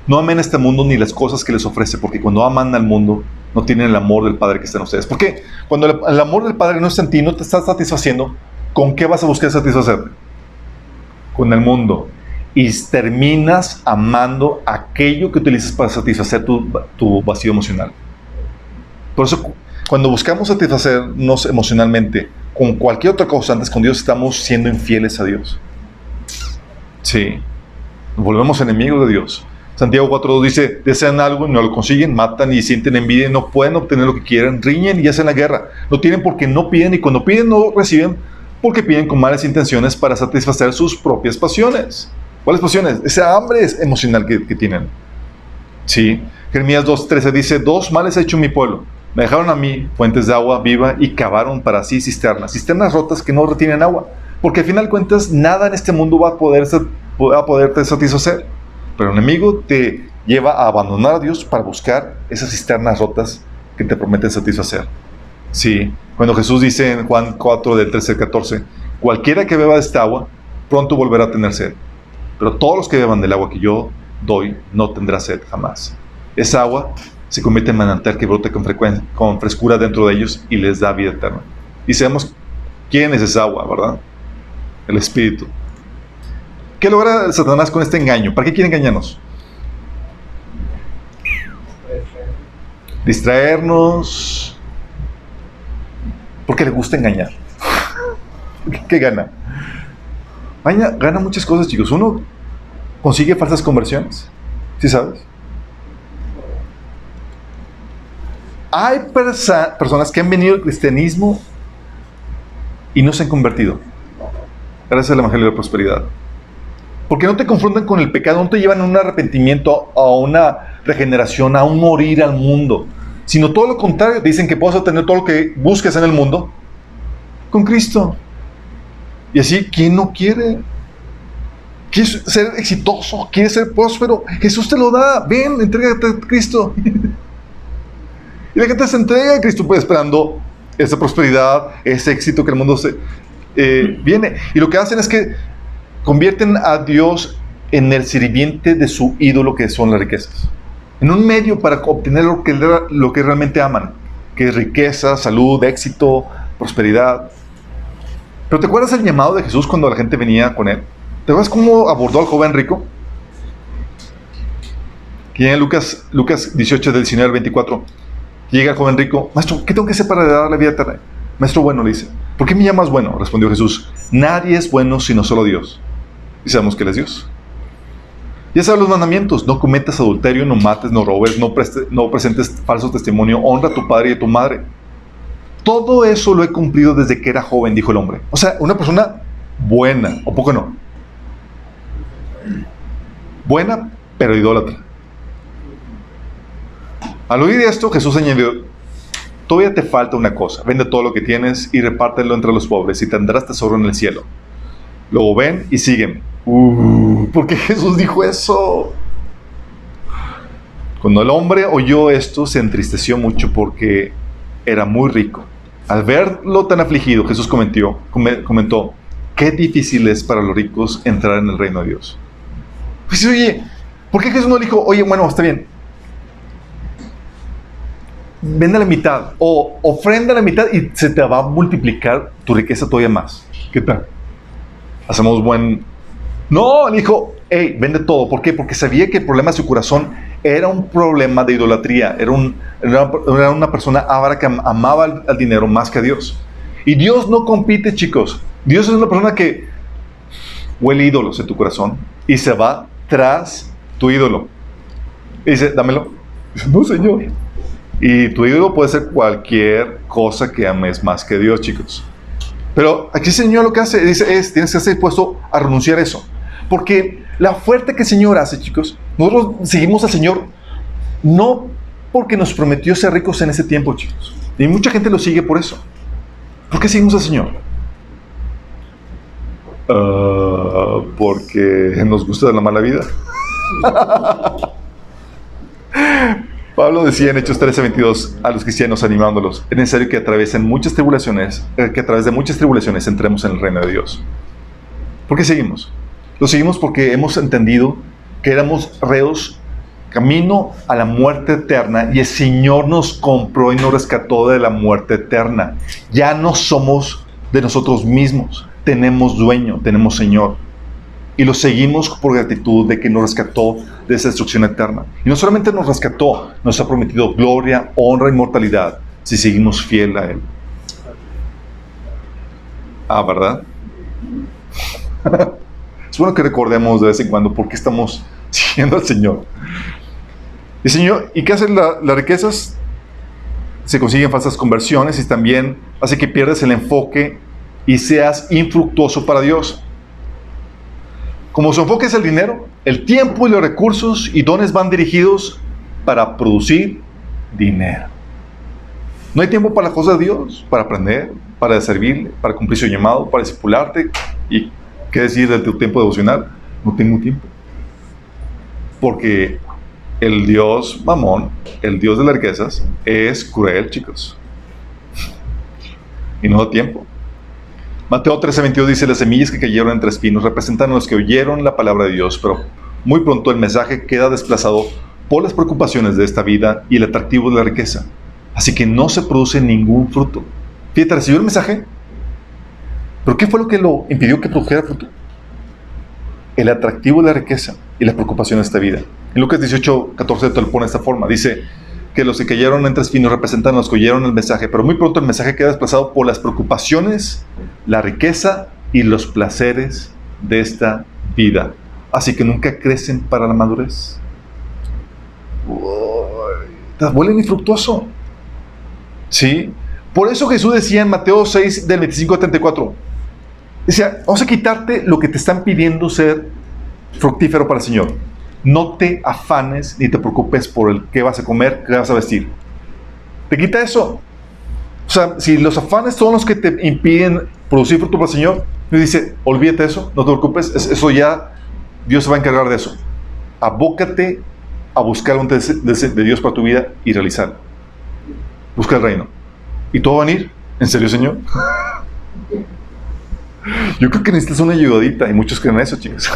no amen este mundo ni las cosas que les ofrece, porque cuando aman al mundo, no tienen el amor del Padre que está en ustedes. ¿Por qué? Cuando el amor del Padre no está en ti, no te está satisfaciendo, ¿con qué vas a buscar satisfacerte? Con el mundo. Y terminas amando aquello que utilizas para satisfacer tu vacío emocional. Por eso, cuando buscamos satisfacernos emocionalmente con cualquier otra cosa antes con Dios, estamos siendo infieles a Dios. Sí. Nos volvemos enemigos de Dios. Santiago 4:2 dice, desean algo y no lo consiguen, matan y sienten envidia y no pueden obtener lo que quieren, riñen y hacen la guerra. No tienen porque no piden y cuando piden no reciben porque piden con malas intenciones para satisfacer sus propias pasiones. ¿Cuáles pasiones? Esa hambre es emocional que tienen. Sí. Jeremías 2:13 dice, 2 males ha hecho mi pueblo. Me dejaron a mí fuentes de agua viva y cavaron para sí cisternas rotas que no retienen agua. Porque al final de cuentas, nada en este mundo va a poderte satisfacer. Pero el enemigo te lleva a abandonar a Dios para buscar esas cisternas rotas que te prometen satisfacer. Sí, cuando Jesús dice en Juan 4, del 13 al 14, cualquiera que beba de esta agua, pronto volverá a tener sed. Pero todos los que beban del agua que yo doy, no tendrá sed jamás. Esa agua se convierte en manantial que brota con frescura dentro de ellos y les da vida eterna. Y sabemos quién es esa agua, ¿verdad? El Espíritu. ¿Qué logra Satanás con este engaño? ¿Para qué quiere engañarnos? Distraernos. Porque le gusta engañar. ¿Qué gana? Gana muchas cosas, chicos. Uno consigue falsas conversiones. ¿Sí sabes? Hay personas que han venido al cristianismo y no se han convertido. Gracias al Evangelio de la Prosperidad. Porque no te confrontan con el pecado, no te llevan a un arrepentimiento, a una regeneración, a un morir al mundo, sino todo lo contrario. Te dicen que puedes obtener todo lo que busques en el mundo con Cristo. Y así, ¿quién no quiere? ¿Quieres ser exitoso? ¿Quieres ser próspero? Jesús te lo da. Ven, entrégate a Cristo. Y la gente se entrega a Cristo pues, esperando esa prosperidad, ese éxito que el mundo viene. Y lo que hacen es que convierten a Dios en el sirviente de su ídolo, que son las riquezas. En un medio para obtener lo que realmente aman, que es riqueza, salud, éxito, prosperidad. Pero ¿te acuerdas el llamado de Jesús cuando la gente venía con él? ¿Te acuerdas cómo abordó al joven rico? Que en Lucas 18, del 19 al 24, llega el joven rico. Maestro, ¿qué tengo que hacer para dar la vida eterna? Maestro bueno, le dice. ¿Por qué me llamas bueno? Respondió Jesús. Nadie es bueno sino solo Dios. Y sabemos que Él es Dios. Ya sabes los mandamientos. No cometas adulterio, no mates, no robes, no presentes falso testimonio, honra a tu padre y a tu madre. Todo eso lo he cumplido desde que era joven, dijo el hombre. O sea, una persona buena, ¿o poco no? Buena, pero idólatra. Al oír esto, Jesús añadió, todavía te falta una cosa. Vende todo lo que tienes y repártelo entre los pobres y tendrás tesoro en el cielo. Luego ven y sígueme. ¿Por qué Jesús dijo eso? Cuando el hombre oyó esto, se entristeció mucho porque era muy rico. Al verlo tan afligido, Jesús comentó, qué difícil es para los ricos entrar en el reino de Dios. Pues oye, ¿por qué Jesús no le dijo, oye, bueno, está bien, vende la mitad o ofrenda la mitad y se te va a multiplicar tu riqueza todavía más? ¿Qué tal? Hacemos buen... No, le dijo, hey, vende todo. ¿Por qué? Porque sabía que el problema de su corazón era un problema de idolatría. Era una persona avara que amaba al dinero más que a Dios. Y Dios no compite, chicos. Dios es una persona que huele ídolos en tu corazón y se va tras tu ídolo. Y dice, dámelo. Y dice, no, Señor. Y tu ídolo puede ser cualquier cosa que ames más que Dios, chicos. Pero aquí el Señor lo que hace, dice, tienes que estar dispuesto a renunciar a eso. Porque la oferta que el Señor hace, chicos, nosotros seguimos al Señor no porque nos prometió ser ricos en ese tiempo, chicos. Y mucha gente lo sigue por eso. ¿Por qué seguimos al Señor? Porque nos gusta la mala vida. Pablo decía en Hechos 13:22 a los cristianos animándolos: es necesario que atraviesen muchas tribulaciones, que a través de muchas tribulaciones entremos en el reino de Dios. ¿Por qué seguimos? Lo seguimos porque hemos entendido que éramos reos camino a la muerte eterna y el Señor nos compró y nos rescató de la muerte eterna. Ya no somos de nosotros mismos, tenemos dueño, tenemos Señor. Y lo seguimos por gratitud de que nos rescató de esa destrucción eterna. Y no solamente nos rescató, nos ha prometido gloria, honra, inmortalidad si seguimos fiel a Él. ¿Verdad? Es bueno que recordemos de vez en cuando por qué estamos siguiendo al Señor. Y Señor, ¿y qué hacen las riquezas? Se consiguen falsas conversiones y también hace que pierdas el enfoque y seas infructuoso para Dios. Como su enfoque es el dinero, el tiempo y los recursos y dones van dirigidos para producir dinero. No hay tiempo para las cosas de Dios, para aprender, para servirle, para cumplir su llamado, para discipularte. ¿Y qué decir de tu tiempo devocional? No tengo tiempo. Porque el Dios Mamón, el Dios de las riquezas, es cruel, chicos. Y no da tiempo. Mateo 13:22 dice: las semillas que cayeron entre espinos representan a los que oyeron la palabra de Dios, pero muy pronto el mensaje queda desplazado por las preocupaciones de esta vida y el atractivo de la riqueza. Así que no se produce ningún fruto. Fíjate, recibió el mensaje, pero ¿qué fue lo que lo impidió que produjera fruto? El atractivo de la riqueza y las preocupaciones de esta vida. En Lucas 18:14 te lo pone de esta forma. Dice que los que cayeron entre espinos representan a los que oyeron el mensaje, pero muy pronto el mensaje queda desplazado por las preocupaciones, la riqueza y los placeres de esta vida. Así que nunca crecen para la madurez. Te vuelven infructuoso. ¿Sí? Por eso Jesús decía en Mateo 6, del 25 al 34, decía: vamos a quitarte lo que te están pidiendo ser fructífero para el Señor. No te afanes ni te preocupes por el qué vas a comer, qué vas a vestir. Te quita eso. O sea, si los afanes son los que te impiden producir fruto para el Señor, Dios dice: olvídate de eso, no te preocupes, eso ya, Dios se va a encargar de eso. Abócate a buscar un de Dios para tu vida y realizarlo. Busca el reino. ¿Y todo va a venir? ¿En serio, Señor? Yo creo que necesitas una ayudadita, y muchos creen eso, chicos.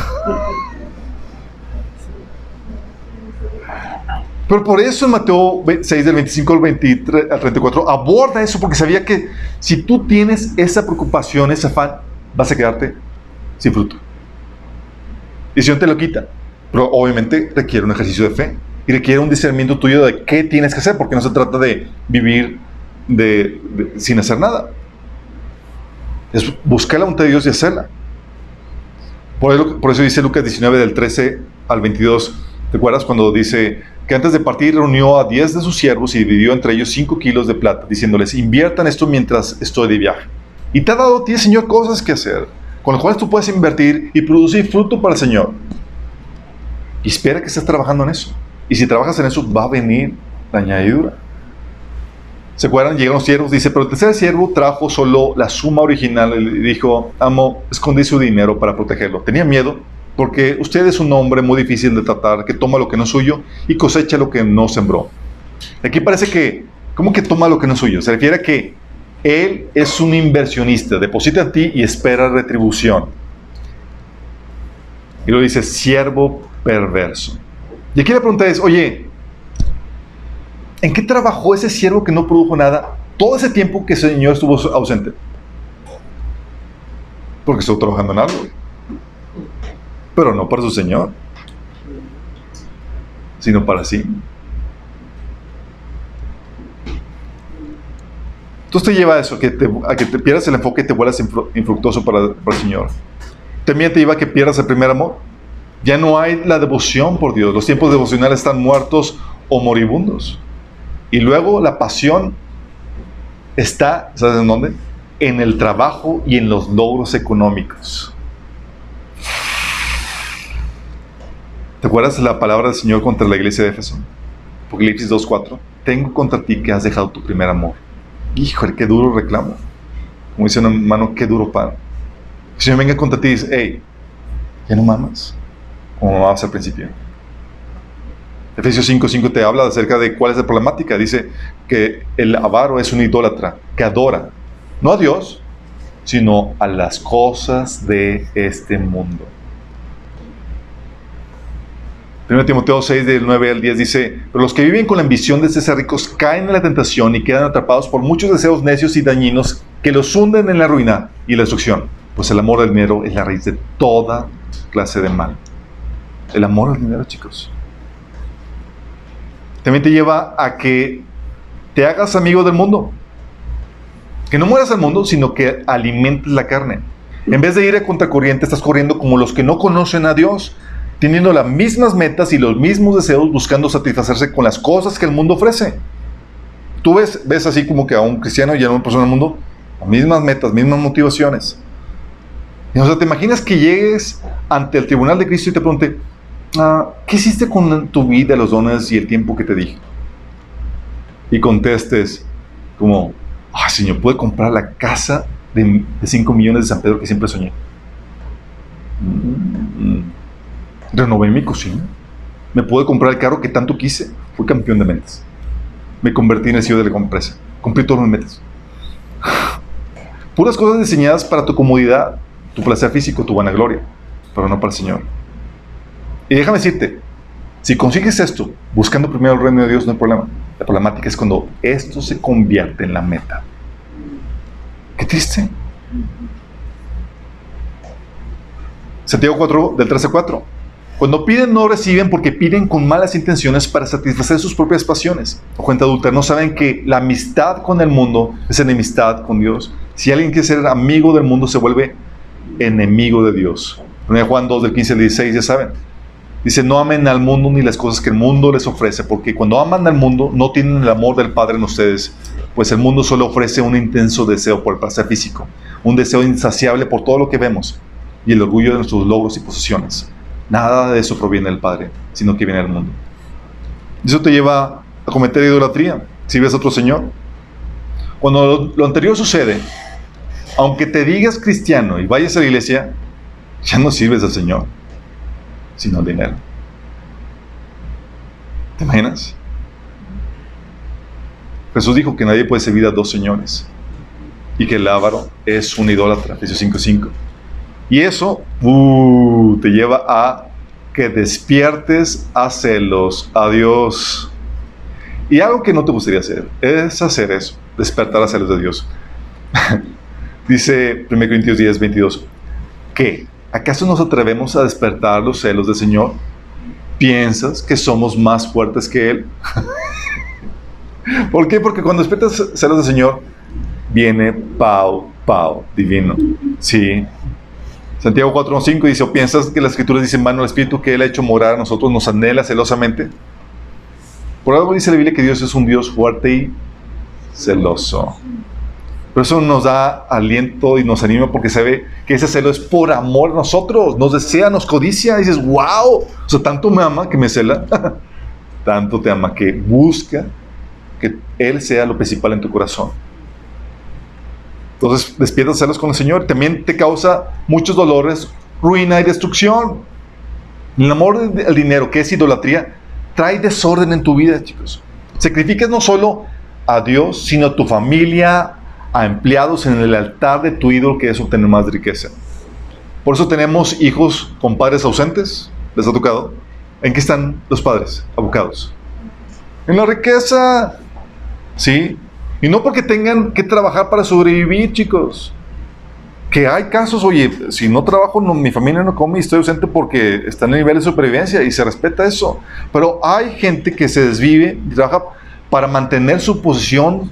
Pero por eso en Mateo 6, del 25 al 34, aborda eso, porque sabía que si tú tienes esa preocupación, ese afán, vas a quedarte sin fruto. Y si no te lo quita. Pero obviamente requiere un ejercicio de fe y requiere un discernimiento tuyo de qué tienes que hacer, porque no se trata de vivir sin hacer nada. Es buscar la voluntad de Dios y hacerla. Por eso dice Lucas 19, del 13 al 22. ¿Te acuerdas cuando dice que antes de partir reunió a 10 de sus siervos y dividió entre ellos 5 kilos de plata, diciéndoles: inviertan esto mientras estoy de viaje? Y te ha dado a ti, Señor, cosas que hacer, con las cuales tú puedes invertir y producir fruto para el Señor. Y espera que estés trabajando en eso. Y si trabajas en eso, va a venir la añadidura. ¿Se acuerdan? Llegaron los siervos, dice: pero el tercer siervo trajo solo la suma original y dijo: amo, escondí su dinero para protegerlo. Tenía miedo, porque usted es un hombre muy difícil de tratar, que toma lo que no es suyo y cosecha lo que no sembró. Aquí parece que, ¿cómo que toma lo que no es suyo? Se refiere a que él es un inversionista, deposita en ti y espera retribución. Y luego dice: siervo perverso. Y aquí la pregunta es: oye, ¿en qué trabajó ese siervo que no produjo nada todo ese tiempo que el Señor estuvo ausente? Porque estuvo trabajando en algo, pero no para su Señor, sino para sí. Entonces te lleva a eso, a que te pierdas el enfoque y te vuelvas infructuoso para el Señor. También te lleva a que pierdas el primer amor. Ya no hay la devoción por Dios. Los tiempos devocionales están muertos o moribundos. Y luego la pasión está, ¿sabes en dónde? En el trabajo y en los logros económicos. ¿Te acuerdas la palabra del Señor contra la iglesia de Éfeso? Apocalipsis 2:4. Tengo contra ti que has dejado tu primer amor. Híjole, qué duro reclamo. Como dice un hermano, qué duro pan. El Señor venga contra ti y dice, hey, ¿ya no mamas? Como mamabas al principio. Efesios 5:5 te habla acerca de cuál es la problemática. Dice que el avaro es un idólatra que adora, no a Dios, sino a las cosas de este mundo. 1 Timoteo 6, del 9 al 10 dice, pero los que viven con la ambición de ser ricos caen en la tentación y quedan atrapados por muchos deseos necios y dañinos que los hunden en la ruina y la destrucción. Pues el amor al dinero es la raíz de toda clase de mal. El amor al dinero, chicos, también te lleva a que te hagas amigo del mundo. Que no mueras al mundo, sino que alimentes la carne. En vez de ir a contracorriente, estás corriendo como los que no conocen a Dios, teniendo las mismas metas y los mismos deseos, buscando satisfacerse con las cosas que el mundo ofrece. Tú ves así como que a un cristiano y a una persona del mundo, las mismas metas, mismas motivaciones. Y, o sea, ¿te imaginas que llegues ante el tribunal de Cristo y te pregunte, ¿qué hiciste con tu vida, los dones y el tiempo que te dije? Y contestes como, Señor, pude comprar la casa de 5 millones de San Pedro que siempre soñé. Renové mi cocina. Me pude comprar el carro que tanto quise. Fui campeón de ventas. Me convertí en el CEO de la empresa. Cumplí todas mis metas. Puras cosas diseñadas para tu comodidad, tu placer físico, tu vanagloria, pero no para el Señor. Y déjame decirte, si consigues esto, buscando primero el reino de Dios, no hay problema. La problemática es cuando esto se convierte en la meta. Qué triste. Santiago 4, del 13 al 4. Cuando piden, no reciben porque piden con malas intenciones para satisfacer sus propias pasiones. O cuenta adulta, no saben que la amistad con el mundo es enemistad con Dios. Si alguien quiere ser amigo del mundo, se vuelve enemigo de Dios. 1 Juan 2, del 15 al 16, ya saben. Dice, no amen al mundo ni las cosas que el mundo les ofrece, porque cuando aman al mundo, no tienen el amor del Padre en ustedes, pues el mundo solo ofrece un intenso deseo por el placer físico, un deseo insaciable por todo lo que vemos, y el orgullo de nuestros logros y posesiones. Nada de eso proviene del Padre, sino que viene del mundo. Eso te lleva a cometer idolatría, si ves a otro señor. Cuando lo anterior sucede, aunque te digas cristiano y vayas a la iglesia, ya no sirves al Señor, sino al dinero. ¿Te imaginas? Jesús dijo que nadie puede servir a dos señores y que el avaro es un idólatra, Efesios 5:5. Y eso te lleva a que despiertes a celos a Dios. Y algo que no te gustaría hacer es hacer eso, despertar a celos de Dios. Dice 1 Corintios 10:22, ¿qué? ¿Acaso nos atrevemos a despertar los celos del Señor? ¿Piensas que somos más fuertes que Él? ¿Por qué? Porque cuando despiertas celos del Señor, viene pau divino. Sí. Santiago 4:5 dice, ¿o piensas que las Escrituras dicen, mano, el Espíritu que Él ha hecho morar a nosotros nos anhela celosamente? Por algo dice la Biblia que Dios es un Dios fuerte y celoso. Pero eso nos da aliento y nos anima porque sabe que ese celo es por amor a nosotros, nos desea, nos codicia, y dices, wow, o sea, tanto me ama que me cela, tanto te ama que busca que Él sea lo principal en tu corazón. Entonces despiertas celos con el Señor. También te causa muchos dolores, ruina y destrucción. El amor al dinero, que es idolatría, trae desorden en tu vida, chicos. Sacrificas no solo a Dios, sino a tu familia, a empleados en el altar de tu ídolo, que es obtener más riqueza. Por eso tenemos hijos con padres ausentes. ¿Les ha tocado? ¿En qué están los padres abocados? En la riqueza. ¿Sí? Y no porque tengan que trabajar para sobrevivir, chicos. Que hay casos, oye, si no trabajo, mi familia no come y estoy ausente porque está en el nivel de supervivencia y se respeta eso. Pero hay gente que se desvive y trabaja para mantener su posición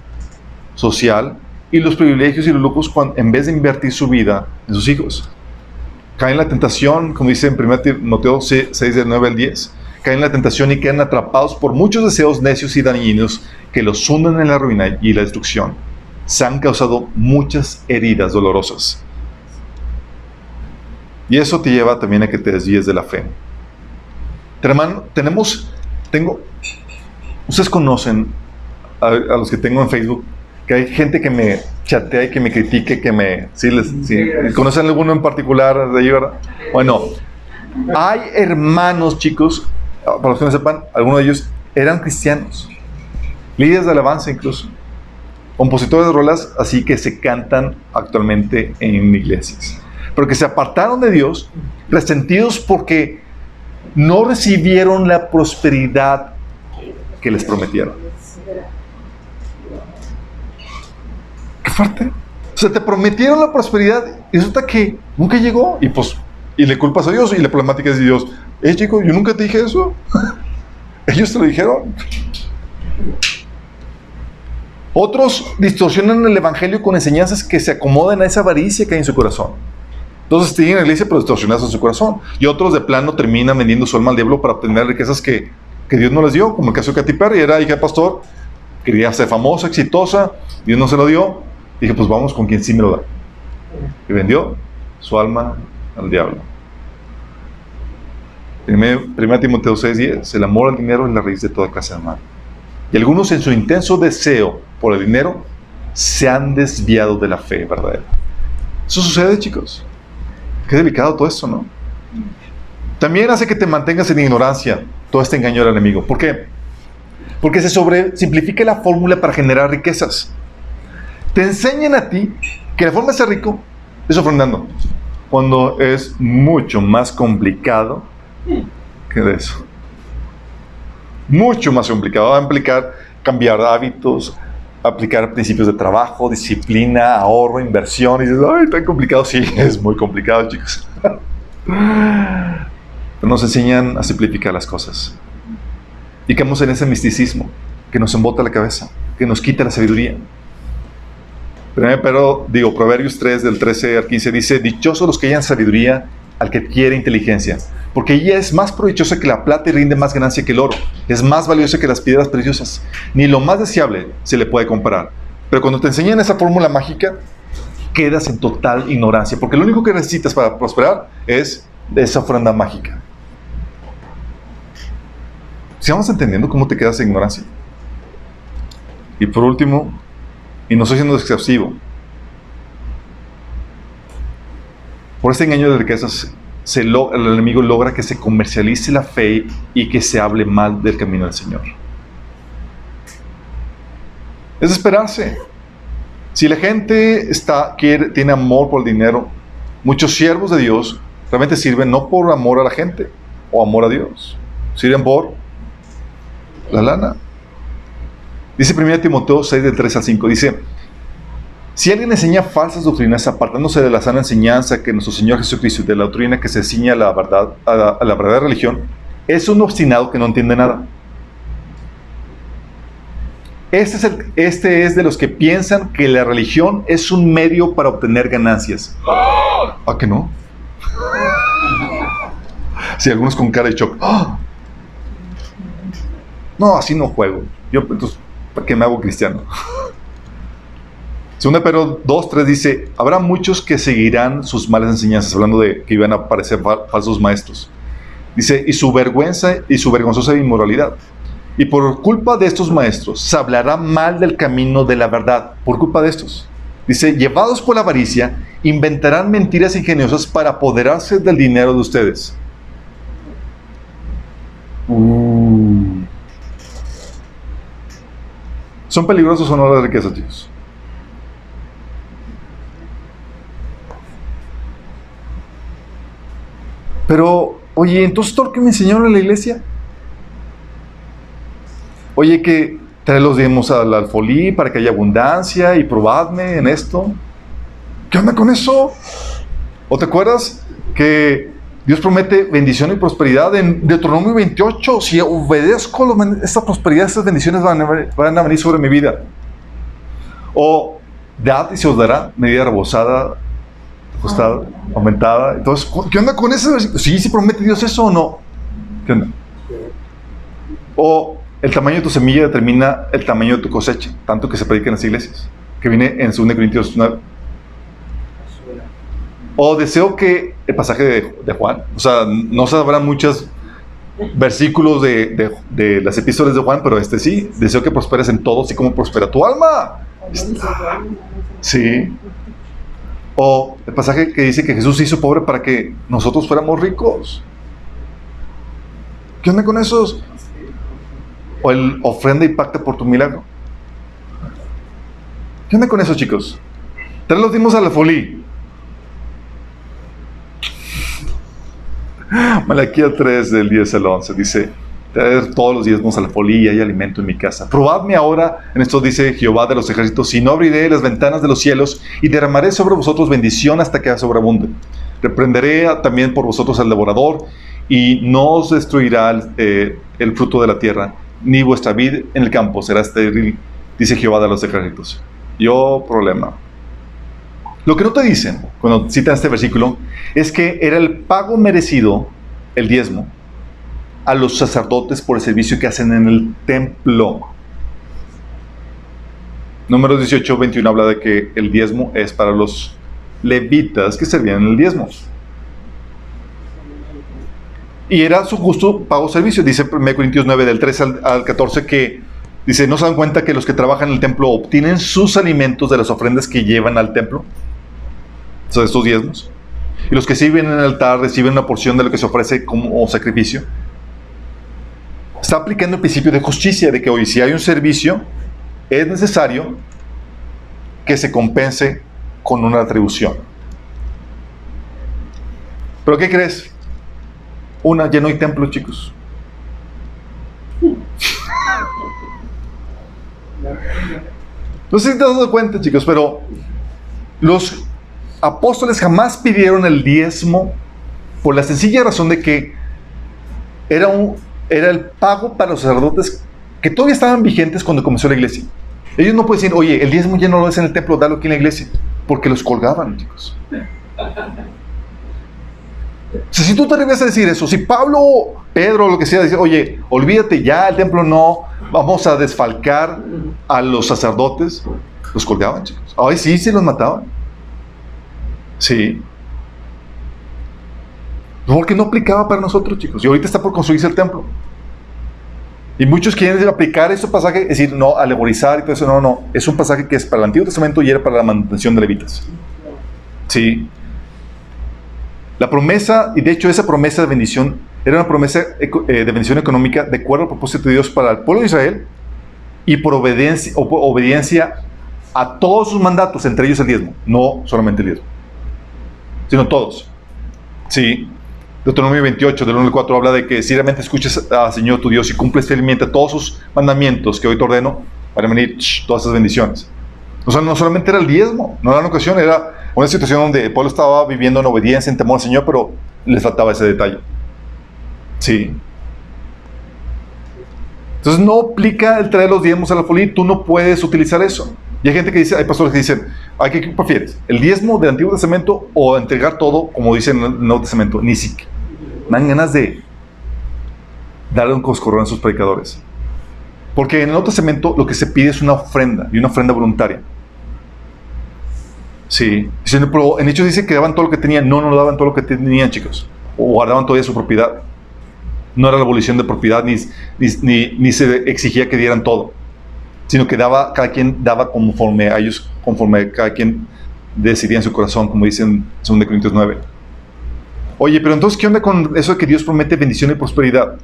social y los privilegios y los lujos en vez de invertir su vida en sus hijos. Caen en la tentación, como dice en 1 Timoteo 6, del 9 al 10. Caen en la tentación y quedan atrapados por muchos deseos necios y dañinos que los hunden en la ruina y la destrucción. Se han causado muchas heridas dolorosas. Y eso te lleva también a que te desvíes de la fe. Hermano, ustedes conocen a los que tengo en Facebook, que hay gente que chatea y que me critique, que me... Sí, ¿conocen alguno en particular de ahí, verdad? Bueno, hay hermanos, chicos, para los que no sepan, algunos de ellos eran cristianos, líderes de alabanza incluso, compositores de rolas, así que se cantan actualmente en iglesias, pero que se apartaron de Dios, resentidos porque no recibieron la prosperidad que les prometieron. ¡Qué fuerte! O sea, te prometieron la prosperidad y resulta que nunca llegó. Y le culpas a Dios y la problemática es de Dios. Chico, yo nunca te dije eso. Ellos te lo dijeron. Otros distorsionan el evangelio con enseñanzas que se acomodan a esa avaricia que hay en su corazón. Entonces siguen en la iglesia pero distorsionadas en su corazón. Y otros de plano terminan vendiendo su alma al diablo para obtener riquezas que Dios no les dio. Como el caso de Katy Perry, era hija de pastor, quería ser famosa, exitosa, Dios no se lo dio. Dije, pues vamos con quien sí me lo da. Y vendió su alma al diablo. 1 Timoteo 6:10, el amor al dinero es la raíz de toda clase de mal. Y algunos en su intenso deseo por el dinero se han desviado de la fe verdadera. Eso sucede, chicos. Qué delicado todo esto, ¿no? También hace que te mantengas en ignorancia todo este engaño del enemigo. ¿Por qué? Porque se sobresimplifica la fórmula para generar riquezas. Te enseñan a ti que la forma de ser rico es ofrendando, cuando es mucho más complicado que de eso. Mucho más complicado. Va a implicar cambiar hábitos, aplicar principios de trabajo, disciplina, ahorro, inversión. Y dices, ay, tan complicado. Sí, es muy complicado, chicos. Pero nos enseñan a simplificar las cosas. Y caemos en ese misticismo que nos embota la cabeza, que nos quita la sabiduría. Pero, Proverbios 3, del 13 al 15, dice, dichosos los que hayan sabiduría al que quiere inteligencia, porque ella es más provechosa que la plata y rinde más ganancia que el oro. Es más valiosa que las piedras preciosas. Ni lo más deseable se le puede comparar. Pero cuando te enseñan esa fórmula mágica, quedas en total ignorancia, porque lo único que necesitas para prosperar es esa ofrenda mágica. ¿Sigamos entendiendo cómo te quedas en ignorancia? Y por último, y no estoy siendo exhaustivo, por este engaño de riquezas, el enemigo logra que se comercialice la fe y que se hable mal del camino del Señor. Es esperarse. Si la gente tiene amor por el dinero, muchos siervos de Dios realmente sirven no por amor a la gente o amor a Dios, sirven por la lana. Dice 1 Timoteo 6, del 3 al 5, dice, si alguien enseña falsas doctrinas, apartándose de la sana enseñanza que nuestro Señor Jesucristo y de la doctrina que se ciñe a la verdad, a la verdadera religión, es un obstinado que no entiende nada. Este es de los que piensan que la religión es un medio para obtener ganancias. ¿Ah, que no? Sí, algunos con cara de shock. No, así no juego. Entonces, ¿para qué me hago cristiano? 2 Pedro 2:3 dice, habrá muchos que seguirán sus malas enseñanzas, hablando de que iban a aparecer falsos maestros. Dice, y su vergonzosa inmoralidad. Y por culpa de estos maestros se hablará mal del camino de la verdad. Por culpa de estos. Dice, llevados por la avaricia, inventarán mentiras ingeniosas para apoderarse del dinero de ustedes. ¿Son peligrosos o no las riquezas, chicos? Pero, oye, entonces todo lo que me enseñaron en la iglesia. Oye, que trae los diezmos al alfolí para que haya abundancia y probadme en esto. ¿Qué onda con eso? ¿O te acuerdas que Dios promete bendición y prosperidad en Deuteronomio 28? Si obedezco esta prosperidad, estas bendiciones van a venir sobre mi vida. O dad y se os dará, medida rebosada, ajustada, aumentada. Entonces, ¿qué onda con eso? ¿Sí promete Dios eso o no? ¿Qué onda? O el tamaño de tu semilla determina el tamaño de tu cosecha, tanto que se predica en las iglesias, que viene en 2 Corintios 9. O deseo que el pasaje de Juan, o sea, no sabrán muchos versículos de las epístolas de Juan, pero sí, deseo que prosperes en todo, así como prospera tu alma. Sí. O el pasaje que dice que Jesús se hizo pobre para que nosotros fuéramos ricos. ¿Qué onda con esos? O el ofrenda y pacta por tu milagro. ¿Qué onda con eso, chicos? Tres los dimos a la folí. Malaquías 3 del 10 al 11 dice: traer todos los diezmos a la folí y hay alimento en mi casa. Probadme ahora, en esto dice Jehová de los ejércitos, si no abriré las ventanas de los cielos y derramaré sobre vosotros bendición hasta que sobreabunde. Reprenderé también por vosotros al devorador y no os destruirá el fruto de la tierra, ni vuestra vid en el campo será estéril, dice Jehová de los ejércitos. Problema. Lo que no te dicen cuando citan este versículo es que era el pago merecido, el diezmo, a los sacerdotes por el servicio que hacen en el templo. Números 18, 21 habla de que el diezmo es para los levitas que servían en el diezmo. Y era su justo pago servicio. Dice 1 Corintios 9, del 13 al 14, que dice, ¿no se dan cuenta que los que trabajan en el templo obtienen sus alimentos de las ofrendas que llevan al templo? O sea, estos diezmos. Y los que sirven en el altar reciben una porción de lo que se ofrece como sacrificio. Está aplicando el principio de justicia, de que hoy si hay un servicio, es necesario que se compense con una atribución. ¿Pero qué crees? Ya no hay templo, chicos. No sé si te has dado cuenta, chicos, pero los apóstoles jamás pidieron el diezmo por la sencilla razón de que era el pago para los sacerdotes que todavía estaban vigentes cuando comenzó la iglesia. Ellos no pueden decir, oye, el diezmo ya no lo es en el templo, dalo aquí en la iglesia, porque los colgaban, chicos. O sea, si tú te atreves a decir eso, si Pablo, Pedro, lo que sea, dice, oye, olvídate ya, el templo no, vamos a desfalcar a los sacerdotes, los colgaban, chicos. Ay, sí, los mataban. Sí. Porque no aplicaba para nosotros, chicos. Y ahorita está por construirse el templo. Y muchos quieren aplicar ese pasaje, es decir, no, alegorizar y todo eso. No. Es un pasaje que es para el Antiguo Testamento y era para la manutención de levitas. Sí. La promesa, y de hecho esa promesa de bendición, era una promesa de bendición económica de acuerdo al propósito de Dios para el pueblo de Israel y por obediencia a todos sus mandatos, entre ellos el diezmo. No solamente el diezmo, sino todos. Sí. Deuteronomio 28, del 1 al 4, habla de que si realmente escuchas al Señor tu Dios y cumples fielmente todos sus mandamientos que hoy te ordeno, van a venir todas esas bendiciones. O sea, no solamente era el diezmo, no era una ocasión, era una situación donde el pueblo estaba viviendo en obediencia, en temor al Señor, pero les faltaba ese detalle. Sí. Entonces no aplica el traer los diezmos a la folía, tú no puedes utilizar eso. Y hay gente que dice, hay pastores que dicen, ¿qué prefieres? ¿El diezmo del Antiguo Testamento o entregar todo, como dicen en el Nuevo Testamento? Ni siquiera. Me dan ganas de darle un coscorrón a esos predicadores. Porque en el Nuevo Testamento lo que se pide es una ofrenda, y una ofrenda voluntaria. Sí. En Hechos dice que daban todo lo que tenían. No daban todo lo que tenían, chicos. O guardaban todavía su propiedad. No era la abolición de propiedad, ni se exigía que dieran todo. Sino que cada quien daba conforme a ellos, conforme cada quien decidía en su corazón, como dicen en 2 Corintios 9. Oye, pero entonces, ¿qué onda con eso de que Dios promete bendición y prosperidad?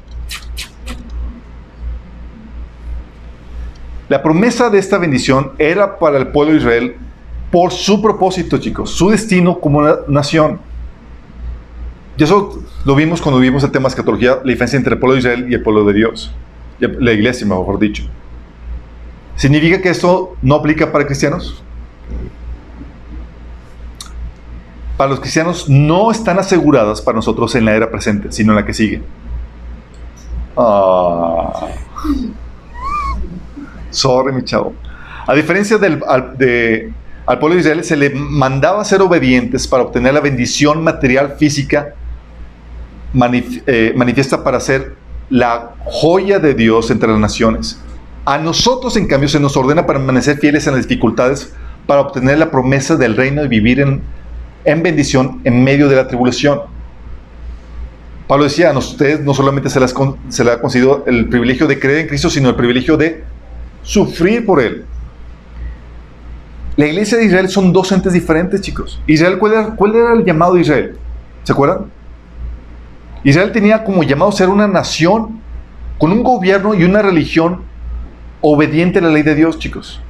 La promesa de esta bendición era para el pueblo de Israel por su propósito, chicos, su destino como una nación. Y eso lo vimos cuando vimos el tema de escatología, la diferencia entre el pueblo de Israel y el pueblo de Dios. La iglesia, mejor dicho. ¿Significa que esto no aplica para cristianos? Para los cristianos no están aseguradas para nosotros en la era presente, sino en la que sigue. Sorry, mi chavo. A diferencia al pueblo de Israel se le mandaba a ser obedientes para obtener la bendición material física manifiesta para ser la joya de Dios entre las naciones. A nosotros, en cambio, se nos ordena permanecer fieles en las dificultades para obtener la promesa del reino y vivir en bendición en medio de la tribulación. Pablo decía, a ustedes no solamente se le ha concedido el privilegio de creer en Cristo, sino el privilegio de sufrir por Él. La iglesia de Israel son dos entes diferentes, chicos. Israel, ¿cuál era el llamado de Israel? ¿Se acuerdan? Israel tenía como llamado ser una nación con un gobierno y una religión obediente a la ley de Dios, chicos.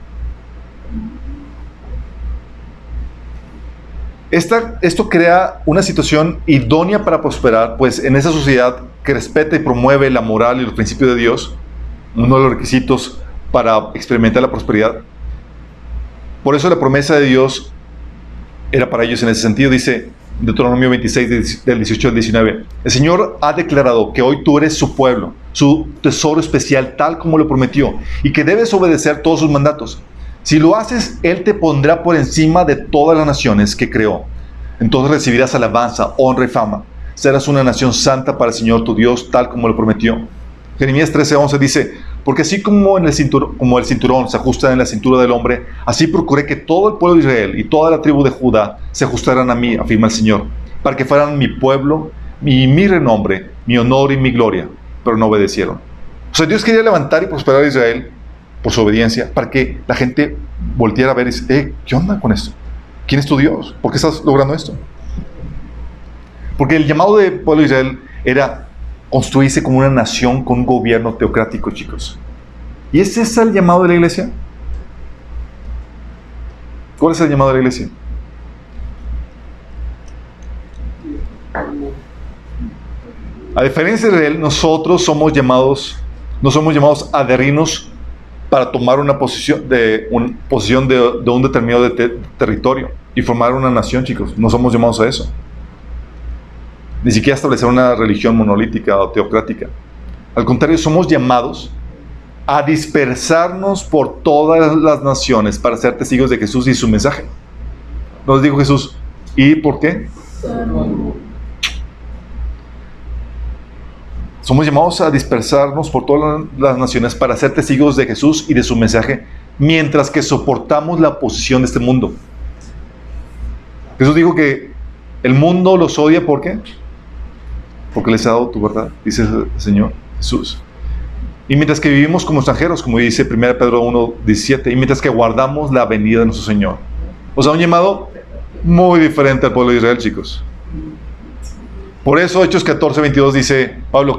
Esto crea una situación idónea para prosperar, pues en esa sociedad que respeta y promueve la moral y los principios de Dios, uno de los requisitos para experimentar la prosperidad. Por eso la promesa de Dios era para ellos en ese sentido. Dice Deuteronomio 26, del 18 al 19. El Señor ha declarado que hoy tú eres su pueblo, su tesoro especial, tal como lo prometió, y que debes obedecer todos sus mandatos. Si lo haces, Él te pondrá por encima de todas las naciones que creó. Entonces recibirás alabanza, honra y fama. Serás una nación santa para el Señor tu Dios, tal como lo prometió. Jeremías 13:11 dice: porque así como el cinturón se ajusta en la cintura del hombre, así procuré que todo el pueblo de Israel y toda la tribu de Judá se ajustaran a mí, afirma el Señor, para que fueran mi pueblo y mi renombre, mi honor y mi gloria. Pero no obedecieron. O sea, Dios quería levantar y prosperar a Israel por su obediencia, para que la gente volteara a ver y dice: ¿qué onda con esto? ¿Quién es tu Dios? ¿Por qué estás logrando esto? Porque el llamado del pueblo de Israel era construirse como una nación con un gobierno teocrático, chicos. ¿Y ese es el llamado de la iglesia? ¿Cuál es el llamado de la iglesia? A diferencia de Israel, nosotros no somos llamados a adherirnos para tomar una posición de un determinado territorio y formar una nación, chicos. No somos llamados a eso. Ni siquiera establecer una religión monolítica o teocrática. Al contrario, somos llamados a dispersarnos por todas las naciones para ser testigos de Jesús y su mensaje. Nos dijo Jesús: ¿y por qué? Somos llamados a dispersarnos por todas las naciones para ser testigos de Jesús y de su mensaje, mientras que soportamos la oposición de este mundo. Jesús dijo que el mundo los odia, ¿por qué? Porque les ha dado tu verdad, dice el Señor Jesús. Y mientras que vivimos como extranjeros, como dice 1 Pedro 1:17, y mientras que guardamos la venida de nuestro Señor. O sea, un llamado muy diferente al pueblo de Israel, chicos. Por eso Hechos 14:22 dice Pablo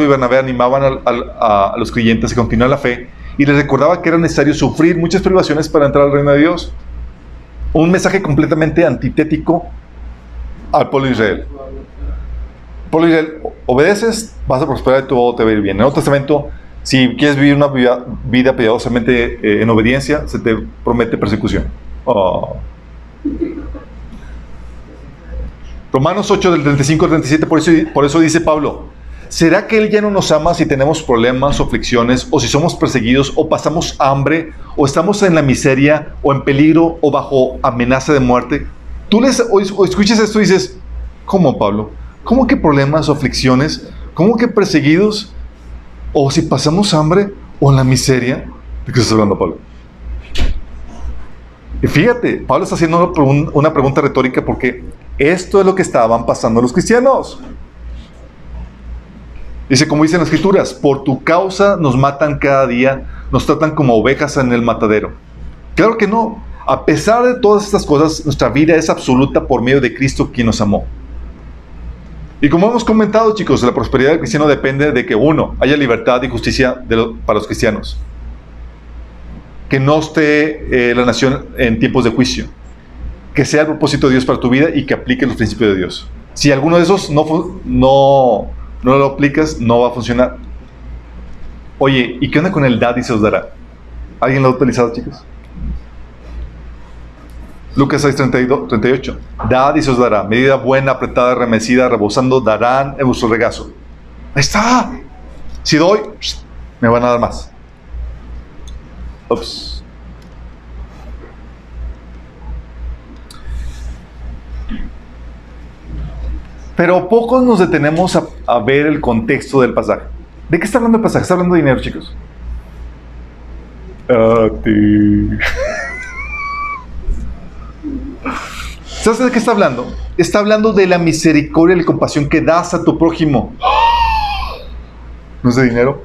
y Bernabé animaban a los creyentes a continuar la fe y les recordaba que era necesario sufrir muchas privaciones para entrar al reino de Dios. Un mensaje completamente antitético al pueblo de Israel. Pueblo de Israel: obedeces, vas a prosperar y todo te va a ir bien. En el Nuevo Testamento, si quieres vivir una vida piadosamente en obediencia, se te promete persecución. Romanos 8, del 35 al 37, por eso dice Pablo: ¿será que Él ya no nos ama si tenemos problemas o aflicciones, o si somos perseguidos, o pasamos hambre, o estamos en la miseria, o en peligro, o bajo amenaza de muerte? Tú escuchas esto y dices: ¿cómo, Pablo? ¿Cómo que problemas o aflicciones? ¿Cómo que perseguidos? ¿O si pasamos hambre, o en la miseria? ¿De qué estás hablando, Pablo? Y fíjate, Pablo está haciendo una pregunta retórica, porque esto es lo que estaban pasando los cristianos. Dice, como dicen las Escrituras: por tu causa nos matan cada día, nos tratan como ovejas en el matadero. Claro que no. A pesar de todas estas cosas, nuestra vida es absoluta por medio de Cristo, quien nos amó. Y como hemos comentado, chicos, la prosperidad del cristiano depende de que, uno, haya libertad y justicia para los cristianos. Que no esté la nación en tiempos de juicio. Que sea el propósito de Dios para tu vida y que aplique los principios de Dios. Si alguno de esos no lo aplicas, no va a funcionar. Oye, ¿y qué onda con el dad y se os dará? ¿Alguien lo ha utilizado, chicos? Lucas 6:38. Dad y se os dará. Medida buena, apretada, remecida, rebosando, darán en vuestro regazo. Ahí está. Si doy, me van a dar más. Ups. Pero pocos nos detenemos a ver el contexto del pasaje. ¿De qué está hablando el pasaje? Está hablando de dinero, chicos. ¿Sabes de qué está hablando? Está hablando de la misericordia y la compasión que das a tu prójimo. ¿No es de dinero?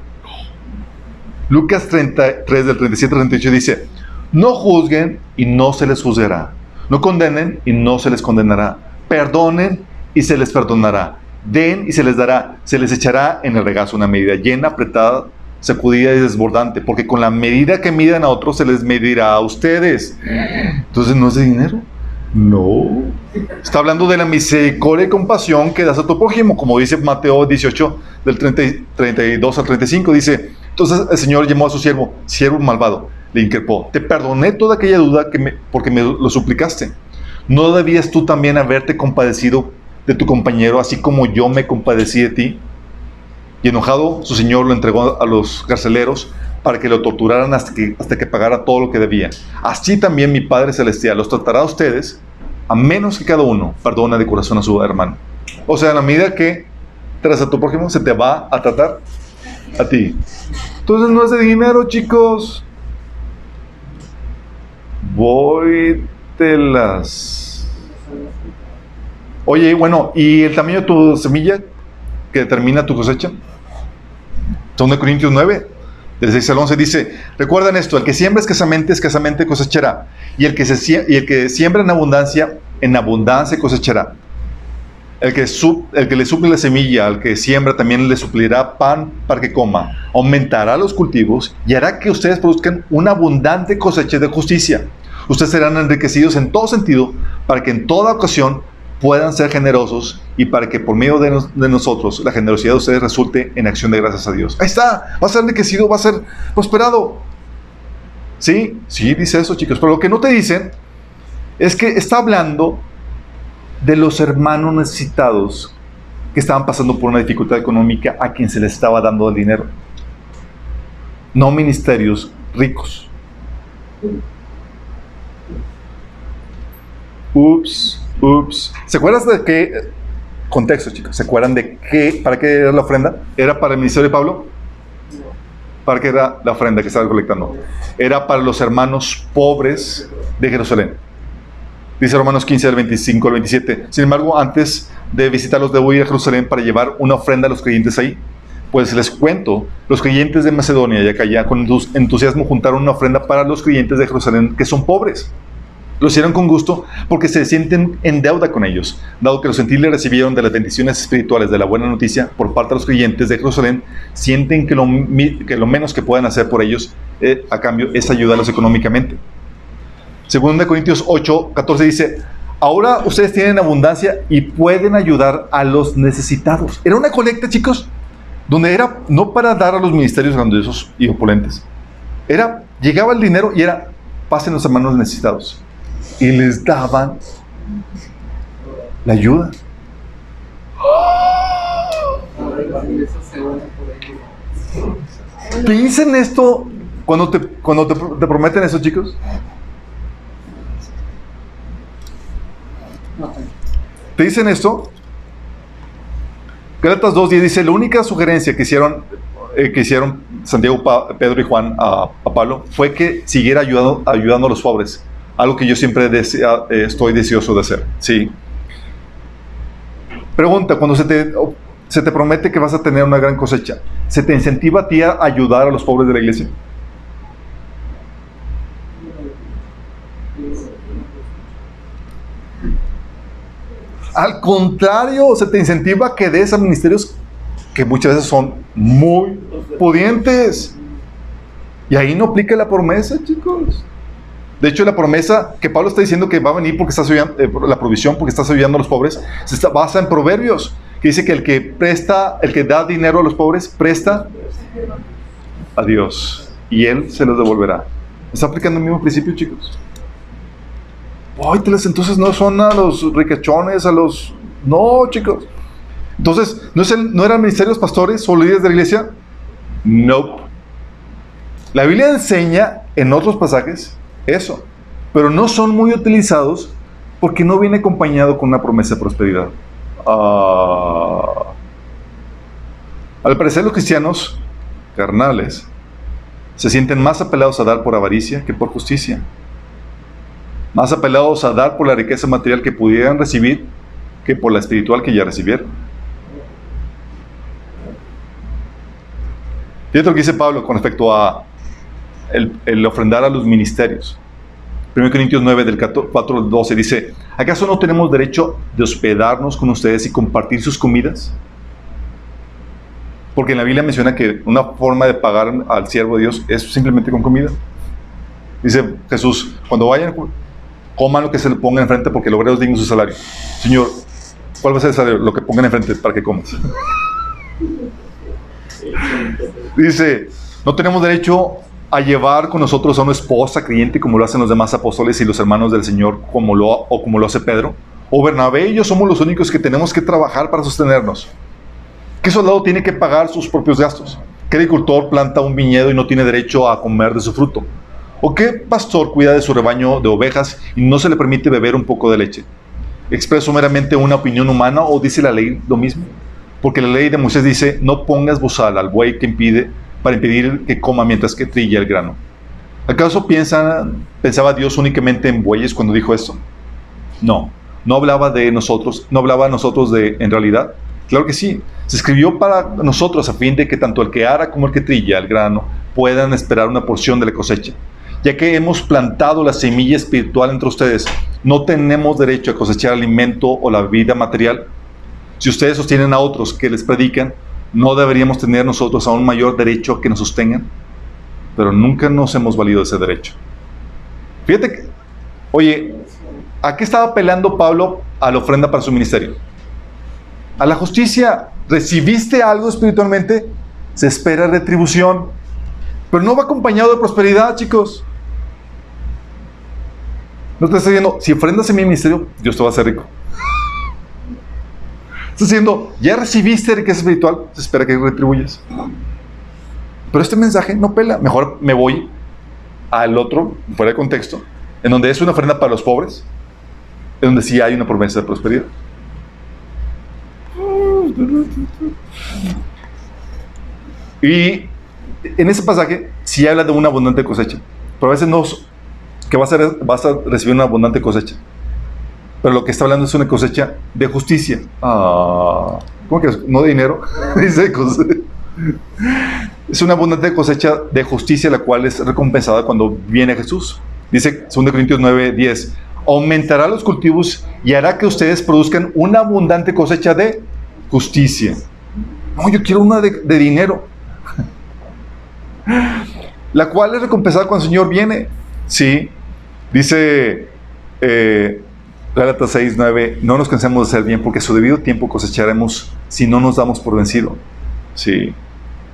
Lucas 33, del 37 al 38 dice: No juzguen y no se les juzgará. No condenen y no se les condenará. Perdonen y se les perdonará. Den y se les dará. Se les echará en el regazo una medida llena, apretada, sacudida y desbordante. Porque con la medida que midan a otros se les medirá a ustedes. Entonces, ¿no es de dinero? No. Está hablando de la misericordia y compasión que das a tu prójimo. Como dice Mateo 18, del 32 al 35. Dice, entonces el Señor llamó a su siervo malvado. Le increpó, te perdoné toda aquella duda porque me lo suplicaste. ¿No debías tú también haberte compadecido de tu compañero, así como yo me compadecí de ti? Y enojado, su señor lo entregó a los carceleros para que lo torturaran hasta que pagara todo lo que debía. Así también mi Padre Celestial los tratará a ustedes, a menos que cada uno perdone de corazón a su hermano. O sea, en la medida que tratas a tu prójimo, se te va a tratar a ti. Entonces no es de dinero, chicos. Telas. Oye, bueno, ¿y el tamaño de tu semilla que determina tu cosecha? 2 Corintios 9, del 6 al 11 dice, recuerden esto, el que siembra escasamente cosechará, y el que siembra en abundancia cosechará. El que le suple la semilla, al que siembra también le suplirá pan para que coma, aumentará los cultivos y hará que ustedes produzcan una abundante cosecha de justicia. Ustedes serán enriquecidos en todo sentido para que en toda ocasión puedan ser generosos y para que por medio de nosotros la generosidad de ustedes resulte en acción de gracias a Dios. Ahí está, va a ser enriquecido, va a ser prosperado. Sí, dice eso, chicos, pero lo que no te dicen es que está hablando de los hermanos necesitados que estaban pasando por una dificultad económica a quien se les estaba dando el dinero. No ministerios ricos. Ups. ¿Se acuerdan de qué contexto, chicos? ¿Se acuerdan de para qué era la ofrenda? ¿Era para el ministerio de Pablo? ¿Para qué era la ofrenda que estaba colectando? Era para los hermanos pobres de Jerusalén. Dice Romanos 15, del 25 al 27. Sin embargo, antes de visitarlos, debo ir a Jerusalén para llevar una ofrenda a los creyentes ahí. Pues les cuento, los creyentes de Macedonia y Acaya con entusiasmo juntaron una ofrenda para los creyentes de Jerusalén que son pobres. Lo hicieron con gusto porque se sienten en deuda con ellos, dado que los gentiles recibieron de las bendiciones espirituales de la buena noticia por parte de los creyentes de Jerusalén. Sienten que lo menos que pueden hacer por ellos a cambio es ayudarlos económicamente. 2 Corintios 8, 14 dice, ahora ustedes tienen abundancia y pueden ayudar a los necesitados. Era una colecta, chicos, donde era no para dar a los ministerios grandiosos y opulentes. Llegaba el dinero y era, pasen los hermanos necesitados. Y les daban la ayuda. Piensen esto cuando te prometen eso, chicos. ¿Te dicen esto? Gálatas 2:10 dice, la única sugerencia que hicieron Santiago, Pedro y Juan a Pablo fue que siguiera ayudando a los pobres. Algo que yo siempre estoy deseoso de hacer. Sí. Pregunta, cuando se te promete que vas a tener una gran cosecha, ¿se te incentiva a ti a ayudar a los pobres de la iglesia? Al contrario, se te incentiva a que des a ministerios que muchas veces son muy pudientes. Y ahí no aplica la promesa, chicos. De hecho, la promesa que Pablo está diciendo que va a venir porque estás ayudando, la provisión porque estás ayudando a los pobres, se basa en Proverbios, que dice que el que da dinero a los pobres, presta a Dios y Él se los devolverá. ¿Está aplicando el mismo principio, chicos? Entonces no son a los ricachones, No, chicos. Entonces, ¿no eran ministerios, pastores o líderes de la iglesia? No. La Biblia enseña en otros pasajes eso, pero no son muy utilizados porque no viene acompañado con una promesa de prosperidad. Al parecer, los cristianos carnales se sienten más apelados a dar por avaricia que por justicia, más apelados a dar por la riqueza material que pudieran recibir que por la espiritual que ya recibieron. Fíjate lo que dice Pablo con respecto a el ofrendar a los ministerios. 1 Corintios 9, del 4 al 12 dice: ¿acaso no tenemos derecho de hospedarnos con ustedes y compartir sus comidas? Porque en la Biblia menciona que una forma de pagar al siervo de Dios es simplemente con comida. Dice Jesús: cuando vayan, coman lo que se le ponga enfrente, porque el obrero es digno de su salario. Señor, ¿cuál va a ser el salario? Lo que pongan enfrente para que comas. Dice: no tenemos derecho a llevar con nosotros a una esposa creyente como lo hacen los demás apóstoles y los hermanos del Señor, como lo hace Pedro. O Bernabé y yo somos los únicos que tenemos que trabajar para sostenernos. ¿Qué soldado tiene que pagar sus propios gastos? ¿Qué agricultor planta un viñedo y no tiene derecho a comer de su fruto? ¿O qué pastor cuida de su rebaño de ovejas y no se le permite beber un poco de leche? ¿Expreso meramente una opinión humana o dice la ley lo mismo? Porque la ley de Moisés dice: no pongas bozal al buey para impedir que coma mientras que trilla el grano. ¿Acaso pensaba Dios únicamente en bueyes cuando dijo esto? No hablaba de nosotros, en realidad. Claro que sí, se escribió para nosotros a fin de que tanto el que ara como el que trilla el grano puedan esperar una porción de la cosecha. Ya que hemos plantado la semilla espiritual entre ustedes, ¿no tenemos derecho a cosechar alimento o la vida material? Si ustedes sostienen a otros que les predican, ¿no deberíamos tener nosotros aún mayor derecho a que nos sostengan? Pero nunca nos hemos valido de ese derecho. Fíjate que, oye, ¿a qué estaba apelando Pablo a la ofrenda para su ministerio? A la justicia. ¿Recibiste algo espiritualmente? Se espera retribución. Pero no va acompañado de prosperidad, chicos. No te está diciendo: si ofrendas en mi ministerio, Dios te va a hacer rico. Está diciendo: ya recibiste riqueza espiritual, se espera que retribuyas. Pero este mensaje no pela. Mejor me voy al otro, fuera de contexto, en donde es una ofrenda para los pobres, en donde sí hay una promesa de prosperidad. Y en ese pasaje sí habla de una abundante cosecha, pero a veces no, que vas a recibir una abundante cosecha, pero lo que está hablando es una cosecha de justicia. ¿Cómo que es? ¿No de dinero? Dice es una abundante cosecha de justicia, la cual es recompensada cuando viene Jesús. Dice 2 Corintios 9, 10: aumentará los cultivos y hará que ustedes produzcan una abundante cosecha de justicia. No, yo quiero una de dinero. La cual es recompensada cuando el Señor viene. Sí, dice Gálatas 6, 9: no nos cansemos de hacer bien, porque a su debido tiempo cosecharemos si no nos damos por vencido. Sí.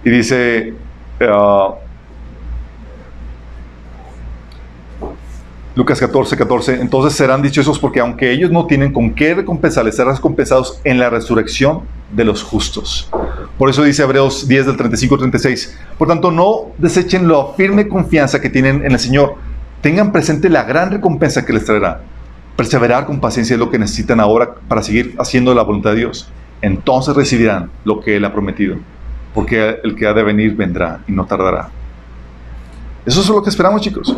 Y dice Lucas 14, 14: entonces serán dichosos porque aunque ellos no tienen con qué recompensarles, serán recompensados en la resurrección de los justos. Por eso dice Hebreos 10, del 35 al 36: por tanto, no desechen la firme confianza que tienen en el Señor. Tengan presente la gran recompensa que les traerá. Perseverar con paciencia es lo que necesitan ahora para seguir haciendo la voluntad de Dios. Entonces recibirán lo que Él ha prometido, porque el que ha de venir vendrá y no tardará. Eso es lo que esperamos, chicos.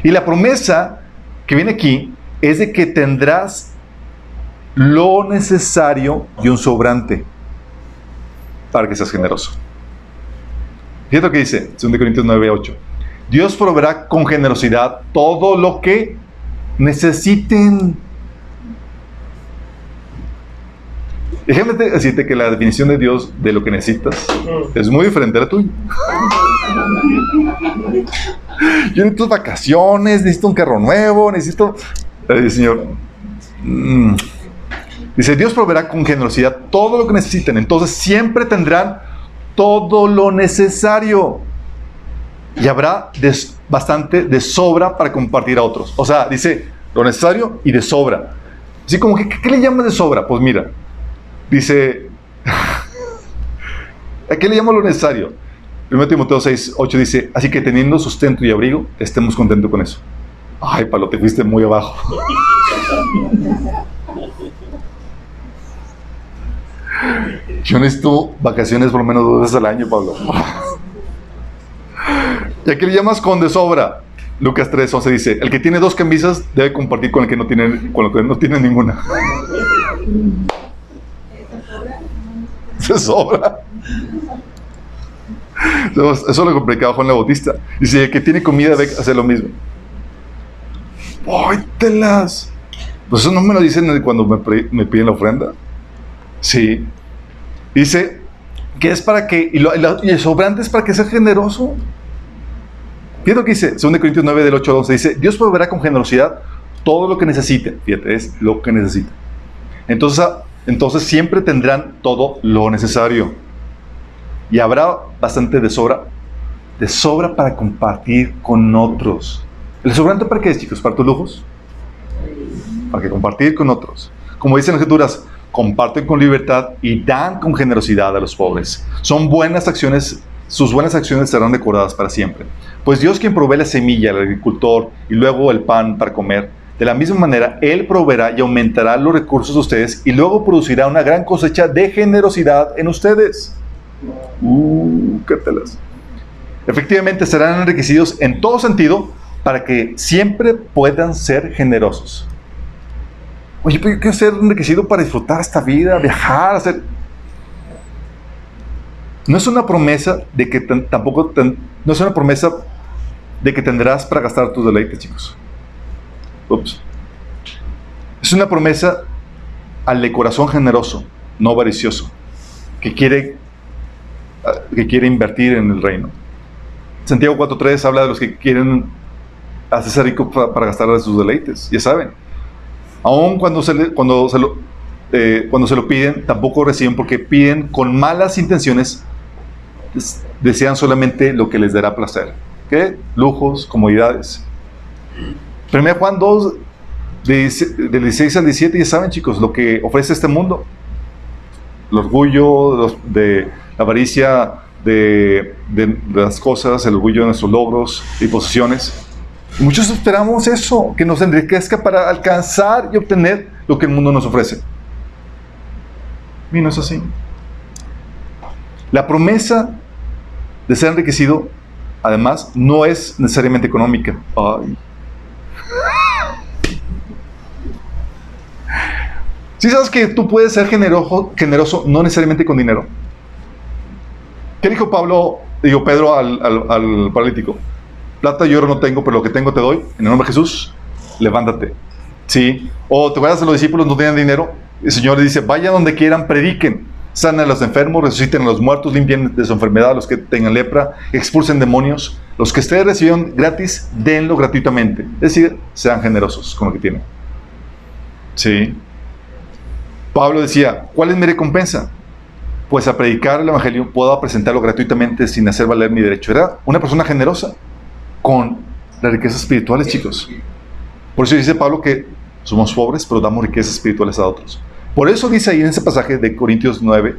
Y la promesa que viene aquí es de que tendrás lo necesario y un sobrante para que seas generoso. Fíjate lo que dice 2 Corintios 9, 8: Dios proveerá con generosidad todo lo que necesiten. Déjame decirte que la definición de Dios de lo que necesitas es muy diferente a la tuya. Yo necesito vacaciones, necesito un carro nuevo, necesito... Señor, dice: Dios proveerá con generosidad todo lo que necesiten. Entonces siempre tendrán todo lo necesario. Y habrá bastante de sobra para compartir a otros. O sea, dice lo necesario y de sobra. Así como, ¿qué le llamas de sobra? Pues mira, dice... ¿A qué le llamo lo necesario? 1 Timoteo 6, 8 dice: así que teniendo sustento y abrigo, estemos contentos con eso. Ay, Pablo, te fuiste muy abajo. Yo necesito vacaciones por lo menos 2 veces al año, Pablo. ¿Y a qué le llamas con de sobra? Lucas 3, 11 dice: el que tiene 2 camisas debe compartir con el que no tiene ninguna. Se sobra. Eso lo complicaba Juan el Bautista. Dice, el que tiene comida debe hacer lo mismo. ¡Póytelas! Pues eso no me lo dicen cuando me piden la ofrenda. Sí. Dice que es para que, y el sobrante es para que sea generoso. Fíjate lo que dice, 2 Corintios 9, del 8 al 11, dice, Dios proveerá con generosidad todo lo que necesiten. Fíjate, es lo que necesiten. Entonces siempre tendrán todo lo necesario. Y habrá bastante de sobra para compartir con otros. ¿El sobrante para qué es, chicos? ¿Para tus lujos? Para que compartir con otros. Como dicen las Escrituras, comparten con libertad y dan con generosidad a los pobres. Son buenas acciones, sus buenas acciones serán recordadas para siempre. Pues Dios, quien provee la semilla al agricultor y luego el pan para comer, de la misma manera Él proveerá y aumentará los recursos de ustedes y luego producirá una gran cosecha de generosidad en ustedes. ¿Qué telas? Efectivamente serán enriquecidos en todo sentido para que siempre puedan ser generosos. Oye, pero yo quiero ser enriquecido para disfrutar esta vida, viajar, hacer... No es una promesa de que no es una promesa de que tendrás para gastar tus deleites, chicos. Es una promesa al de corazón generoso, no avaricioso, que quiere invertir en el reino. Santiago 4:3 habla de los que quieren hacerse ricos para gastar de sus deleites, ya saben. Aun cuando se lo piden, tampoco reciben porque piden con malas intenciones, desean solamente lo que les dará placer. ¿Qué? Lujos, comodidades. 1 Juan 2, del 16 al 17, ya saben, chicos, lo que ofrece este mundo. El orgullo, la avaricia de las cosas, el orgullo de nuestros logros y posesiones. Y muchos esperamos eso, que nos enriquezca para alcanzar y obtener lo que el mundo nos ofrece. Y no es así. La promesa de ser enriquecido, además, no es necesariamente económica. Ay. ¿Sí sabes que tú puedes ser generoso no necesariamente con dinero? ¿Qué dijo Pedro al paralítico? Plata y oro no tengo, pero lo que tengo te doy. En el nombre de Jesús, levántate. ¿Sí? O te acuerdas de los discípulos no tenían dinero. El Señor le dice, vayan donde quieran, prediquen. Sanen a los enfermos, resuciten a los muertos, limpien de su enfermedad a los que tengan lepra, expulsen demonios. Los que ustedes recibieron gratis, denlo gratuitamente. Es decir, sean generosos con lo que tienen. ¿Sí? Pablo decía, ¿cuál es mi recompensa? Pues a predicar el evangelio puedo presentarlo gratuitamente sin hacer valer mi derecho. Era una persona generosa con las riquezas espirituales, chicos. Por eso dice Pablo que somos pobres, pero damos riquezas espirituales a otros. Por eso dice ahí en ese pasaje de 2 Corintios 9,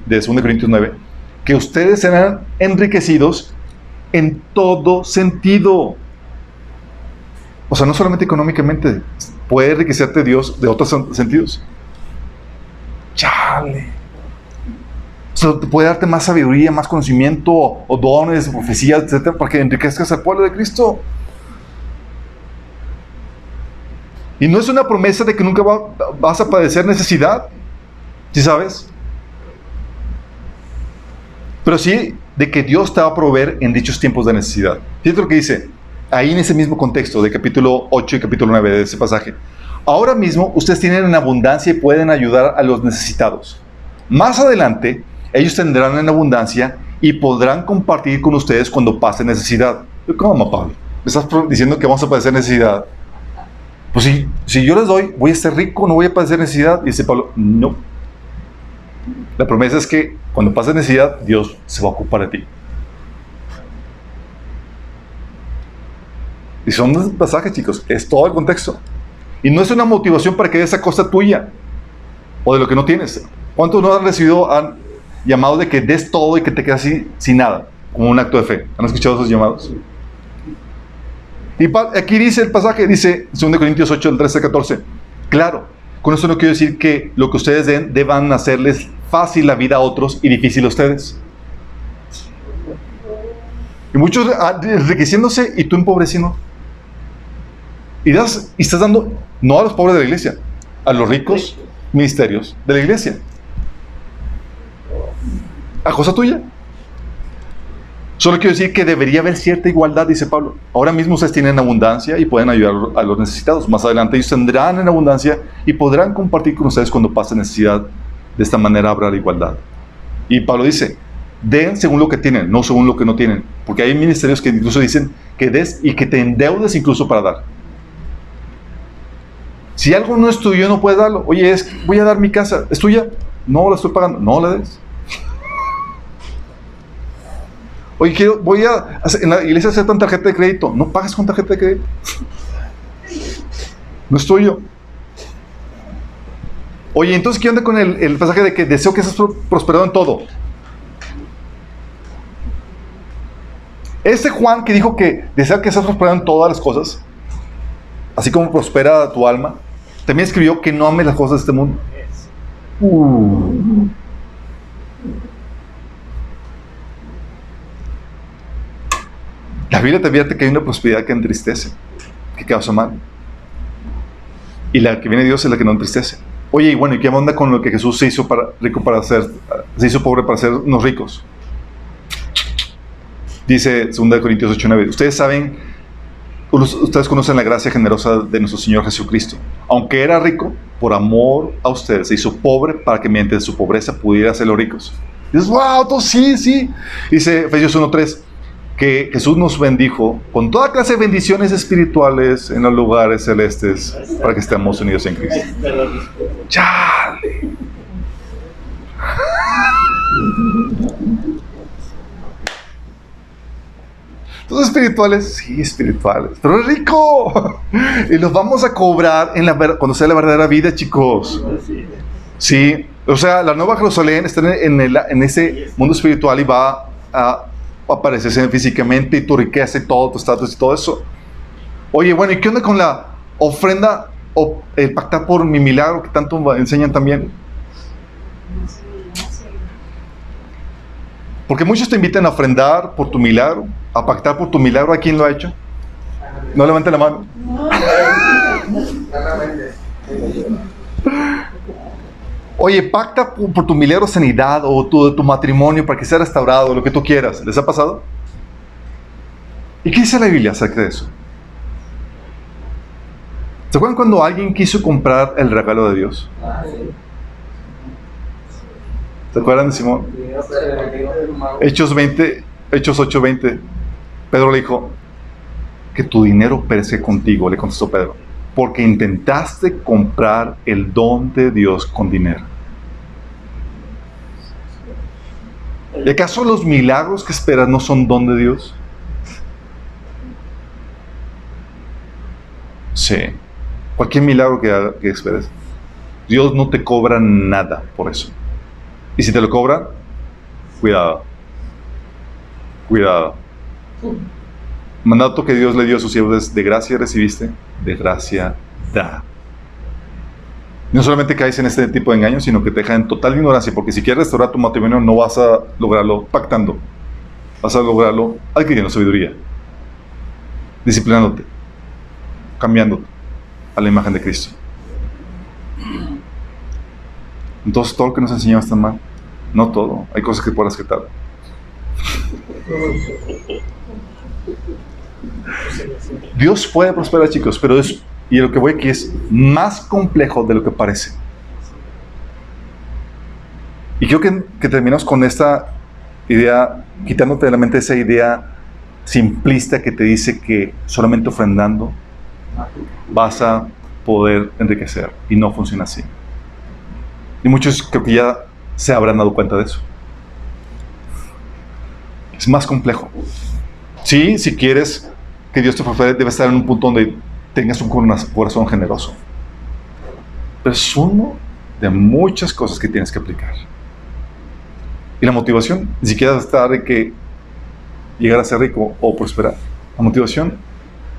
que ustedes serán enriquecidos en todo sentido. O sea, no solamente económicamente, puede enriquecerte Dios de otros sentidos. ¡Chale! O sea, puede darte más sabiduría, más conocimiento, o dones, profecías, etcétera, para que enriquezcas al pueblo de Cristo. Y no es una promesa de que nunca vas a padecer necesidad, ¿sí sabes? Pero sí de que Dios te va a proveer en dichos tiempos de necesidad. Fíjate lo que dice ahí en ese mismo contexto de capítulo 8 y capítulo 9 de ese pasaje. Ahora mismo ustedes tienen en abundancia y pueden ayudar a los necesitados. Más adelante, ellos tendrán en abundancia y podrán compartir con ustedes cuando pase necesidad. ¿Cómo, Pablo? ¿Me estás diciendo que vamos a padecer necesidad? Pues si yo les doy, voy a estar rico, no voy a padecer necesidad. Y dice Pablo, no. La promesa es que cuando pase necesidad, Dios se va a ocupar de ti. Y son pasajes, chicos, es todo el contexto. Y no es una motivación para que des a costa tuya o de lo que no tienes. ¿Cuántos no han recibido llamados de que des todo y que te quedas así sin nada? Como un acto de fe. ¿Han escuchado esos llamados? Y aquí dice el pasaje, dice 2 Corintios 8, del 13 al 14. Claro, con eso no quiero decir que lo que ustedes den deban hacerles fácil la vida a otros y difícil a ustedes. Y muchos enriqueciéndose y tú empobreciendo. Y estás dando, no a los pobres de la iglesia, a los ricos ministerios de la iglesia. A cosa tuya. Solo quiero decir que debería haber cierta igualdad, dice Pablo. Ahora mismo ustedes tienen abundancia y pueden ayudar a los necesitados. Más adelante ellos tendrán en abundancia y podrán compartir con ustedes cuando pase necesidad. De esta manera habrá igualdad. Y Pablo dice, den según lo que tienen, no según lo que no tienen. Porque hay ministerios que incluso dicen que des y que te endeudes incluso para dar. Si algo no es tuyo, no puedes darlo. Oye, voy a dar mi casa, ¿es tuya? No, la estoy pagando. No la des. Oye, voy a en la iglesia aceptan tarjeta de crédito. No pagues con tarjeta de crédito. No es tuyo. Oye, entonces, ¿qué onda con el pasaje de que deseo que seas prosperado en todo? Ese Juan que dijo que desea que seas prosperado en todas las cosas, así como prospera tu alma, también escribió que no ames las cosas de este mundo. La Biblia te advierte que hay una prosperidad que entristece, que causa mal. Y la que viene de Dios es la que no entristece. Oye, y bueno, ¿y qué onda con lo que Jesús se hizo se hizo pobre para hacernos ricos? Dice 2 Corintios 8:9. Ustedes conocen la gracia generosa de nuestro Señor Jesucristo. Aunque era rico, por amor a ustedes se hizo pobre para que mediante su pobreza pudiera hacerlos ricos. Y dices, wow, todo sí. Dice Efesios 1:3 que Jesús nos bendijo con toda clase de bendiciones espirituales en los lugares celestes para que estemos unidos en Cristo. ¡Chale! Entonces, espirituales, sí, espirituales, pero es rico. Y los vamos a cobrar cuando sea la verdadera vida, chicos. Sí, o sea, la Nueva Jerusalén está en ese mundo espiritual y va a aparecerse físicamente, y tu riqueza y todo, tu estatus y todo eso. Oye, bueno, ¿y qué onda con la ofrenda o el pactar por mi milagro que tanto enseñan también? Porque muchos te invitan a ofrendar por tu milagro, a pactar por tu milagro. ¿A quién lo ha hecho? No levante la mano. Oye, pacta por tu milagro de sanidad o tu matrimonio para que sea restaurado, lo que tú quieras. ¿Les ha pasado? ¿Y qué dice la Biblia acerca de eso? ¿Se acuerdan cuando alguien quiso comprar el regalo de Dios? ¿Se acuerdan de Simón? Hechos 8:20. Pedro le dijo, que tu dinero perece contigo, le contestó Pedro, porque intentaste comprar el don de Dios con dinero. ¿Y acaso los milagros que esperas no son don de Dios? Sí. Cualquier milagro que esperes, Dios no te cobra nada por eso. Y si te lo cobran, cuidado. Mandato que Dios le dio a sus siervos es: de gracia recibiste, de gracia da. No solamente caes en este tipo de engaños, sino que te deja en total ignorancia, porque si quieres restaurar tu matrimonio no vas a lograrlo pactando, vas a lograrlo adquiriendo sabiduría, disciplinándote, cambiándote a la imagen de Cristo. Entonces, todo lo que nos enseñamos está mal. No todo, hay cosas que puedas rescatar. Dios puede prosperar, chicos, pero y lo que voy aquí es más complejo de lo que parece. Y creo que terminamos con esta idea, quitándote de la mente esa idea simplista que te dice que solamente ofrendando vas a poder enriquecer, y no funciona así. Y muchos creo que ya se habrán dado cuenta de eso. Es más complejo. Sí, si quieres que Dios te prospere, debe estar en un punto donde tengas un corazón generoso. Pero es uno de muchas cosas que tienes que aplicar. Y la motivación ni siquiera está de que llegar a ser rico o prosperar. La motivación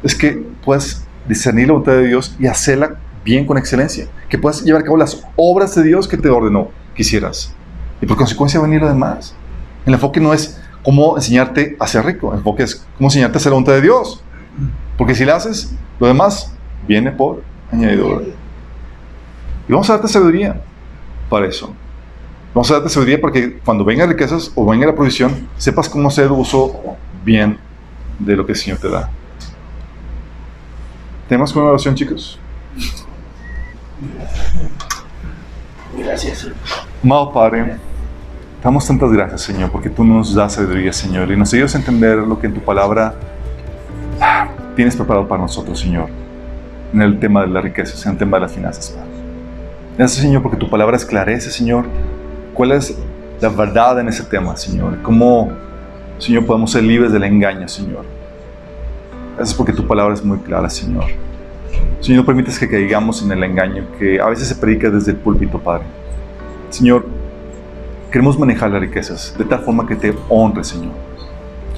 es que puedas discernir la voluntad de Dios y hacerla bien, con excelencia. Que puedas llevar a cabo las obras de Dios que te ordenó que hicieras. Y por consecuencia venir lo demás. El enfoque no es cómo enseñarte a ser rico. El enfoque es cómo enseñarte a hacer la voluntad de Dios. Porque si la haces, lo demás viene por añadidura. Y vamos a darte sabiduría para eso. Vamos a darte sabiduría para que cuando vengan riquezas o venga la provisión, sepas cómo hacer uso bien de lo que el Señor te da. ¿Tenemos con una oración, chicos?
Gracias.
Amado Padre, te damos tantas gracias, Señor, porque tú nos das sabiduría, Señor, y nos ayudas a entender lo que en tu palabra tienes preparado para nosotros, Señor, en el tema de las riquezas, en el tema de las finanzas, Padre. Gracias, Señor, porque tu palabra esclarece, Señor, cuál es la verdad en ese tema, Señor. Cómo, Señor, podemos ser libres del engaño, Señor. Gracias porque tu palabra es muy clara, Señor. Señor, no permites que caigamos en el engaño que a veces se predica desde el púlpito, Padre. Señor, queremos manejar las riquezas de tal forma que te honre, Señor.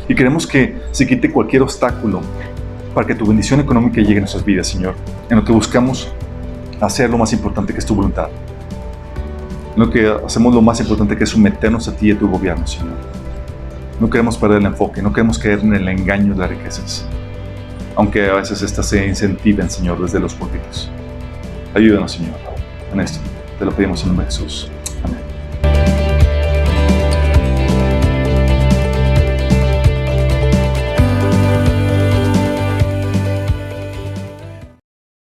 Y queremos que se quite cualquier obstáculo para que tu bendición económica llegue a nuestras vidas, Señor. En lo que buscamos hacer lo más importante, que es tu voluntad. En lo que hacemos lo más importante, que es someternos a ti y a tu gobierno, Señor. No queremos perder el enfoque, no queremos caer en el engaño de las riquezas, aunque a veces estas se incentiven, Señor, desde los púlpitos. Ayúdanos, Señor, en esto. Te lo pedimos en el nombre de Jesús.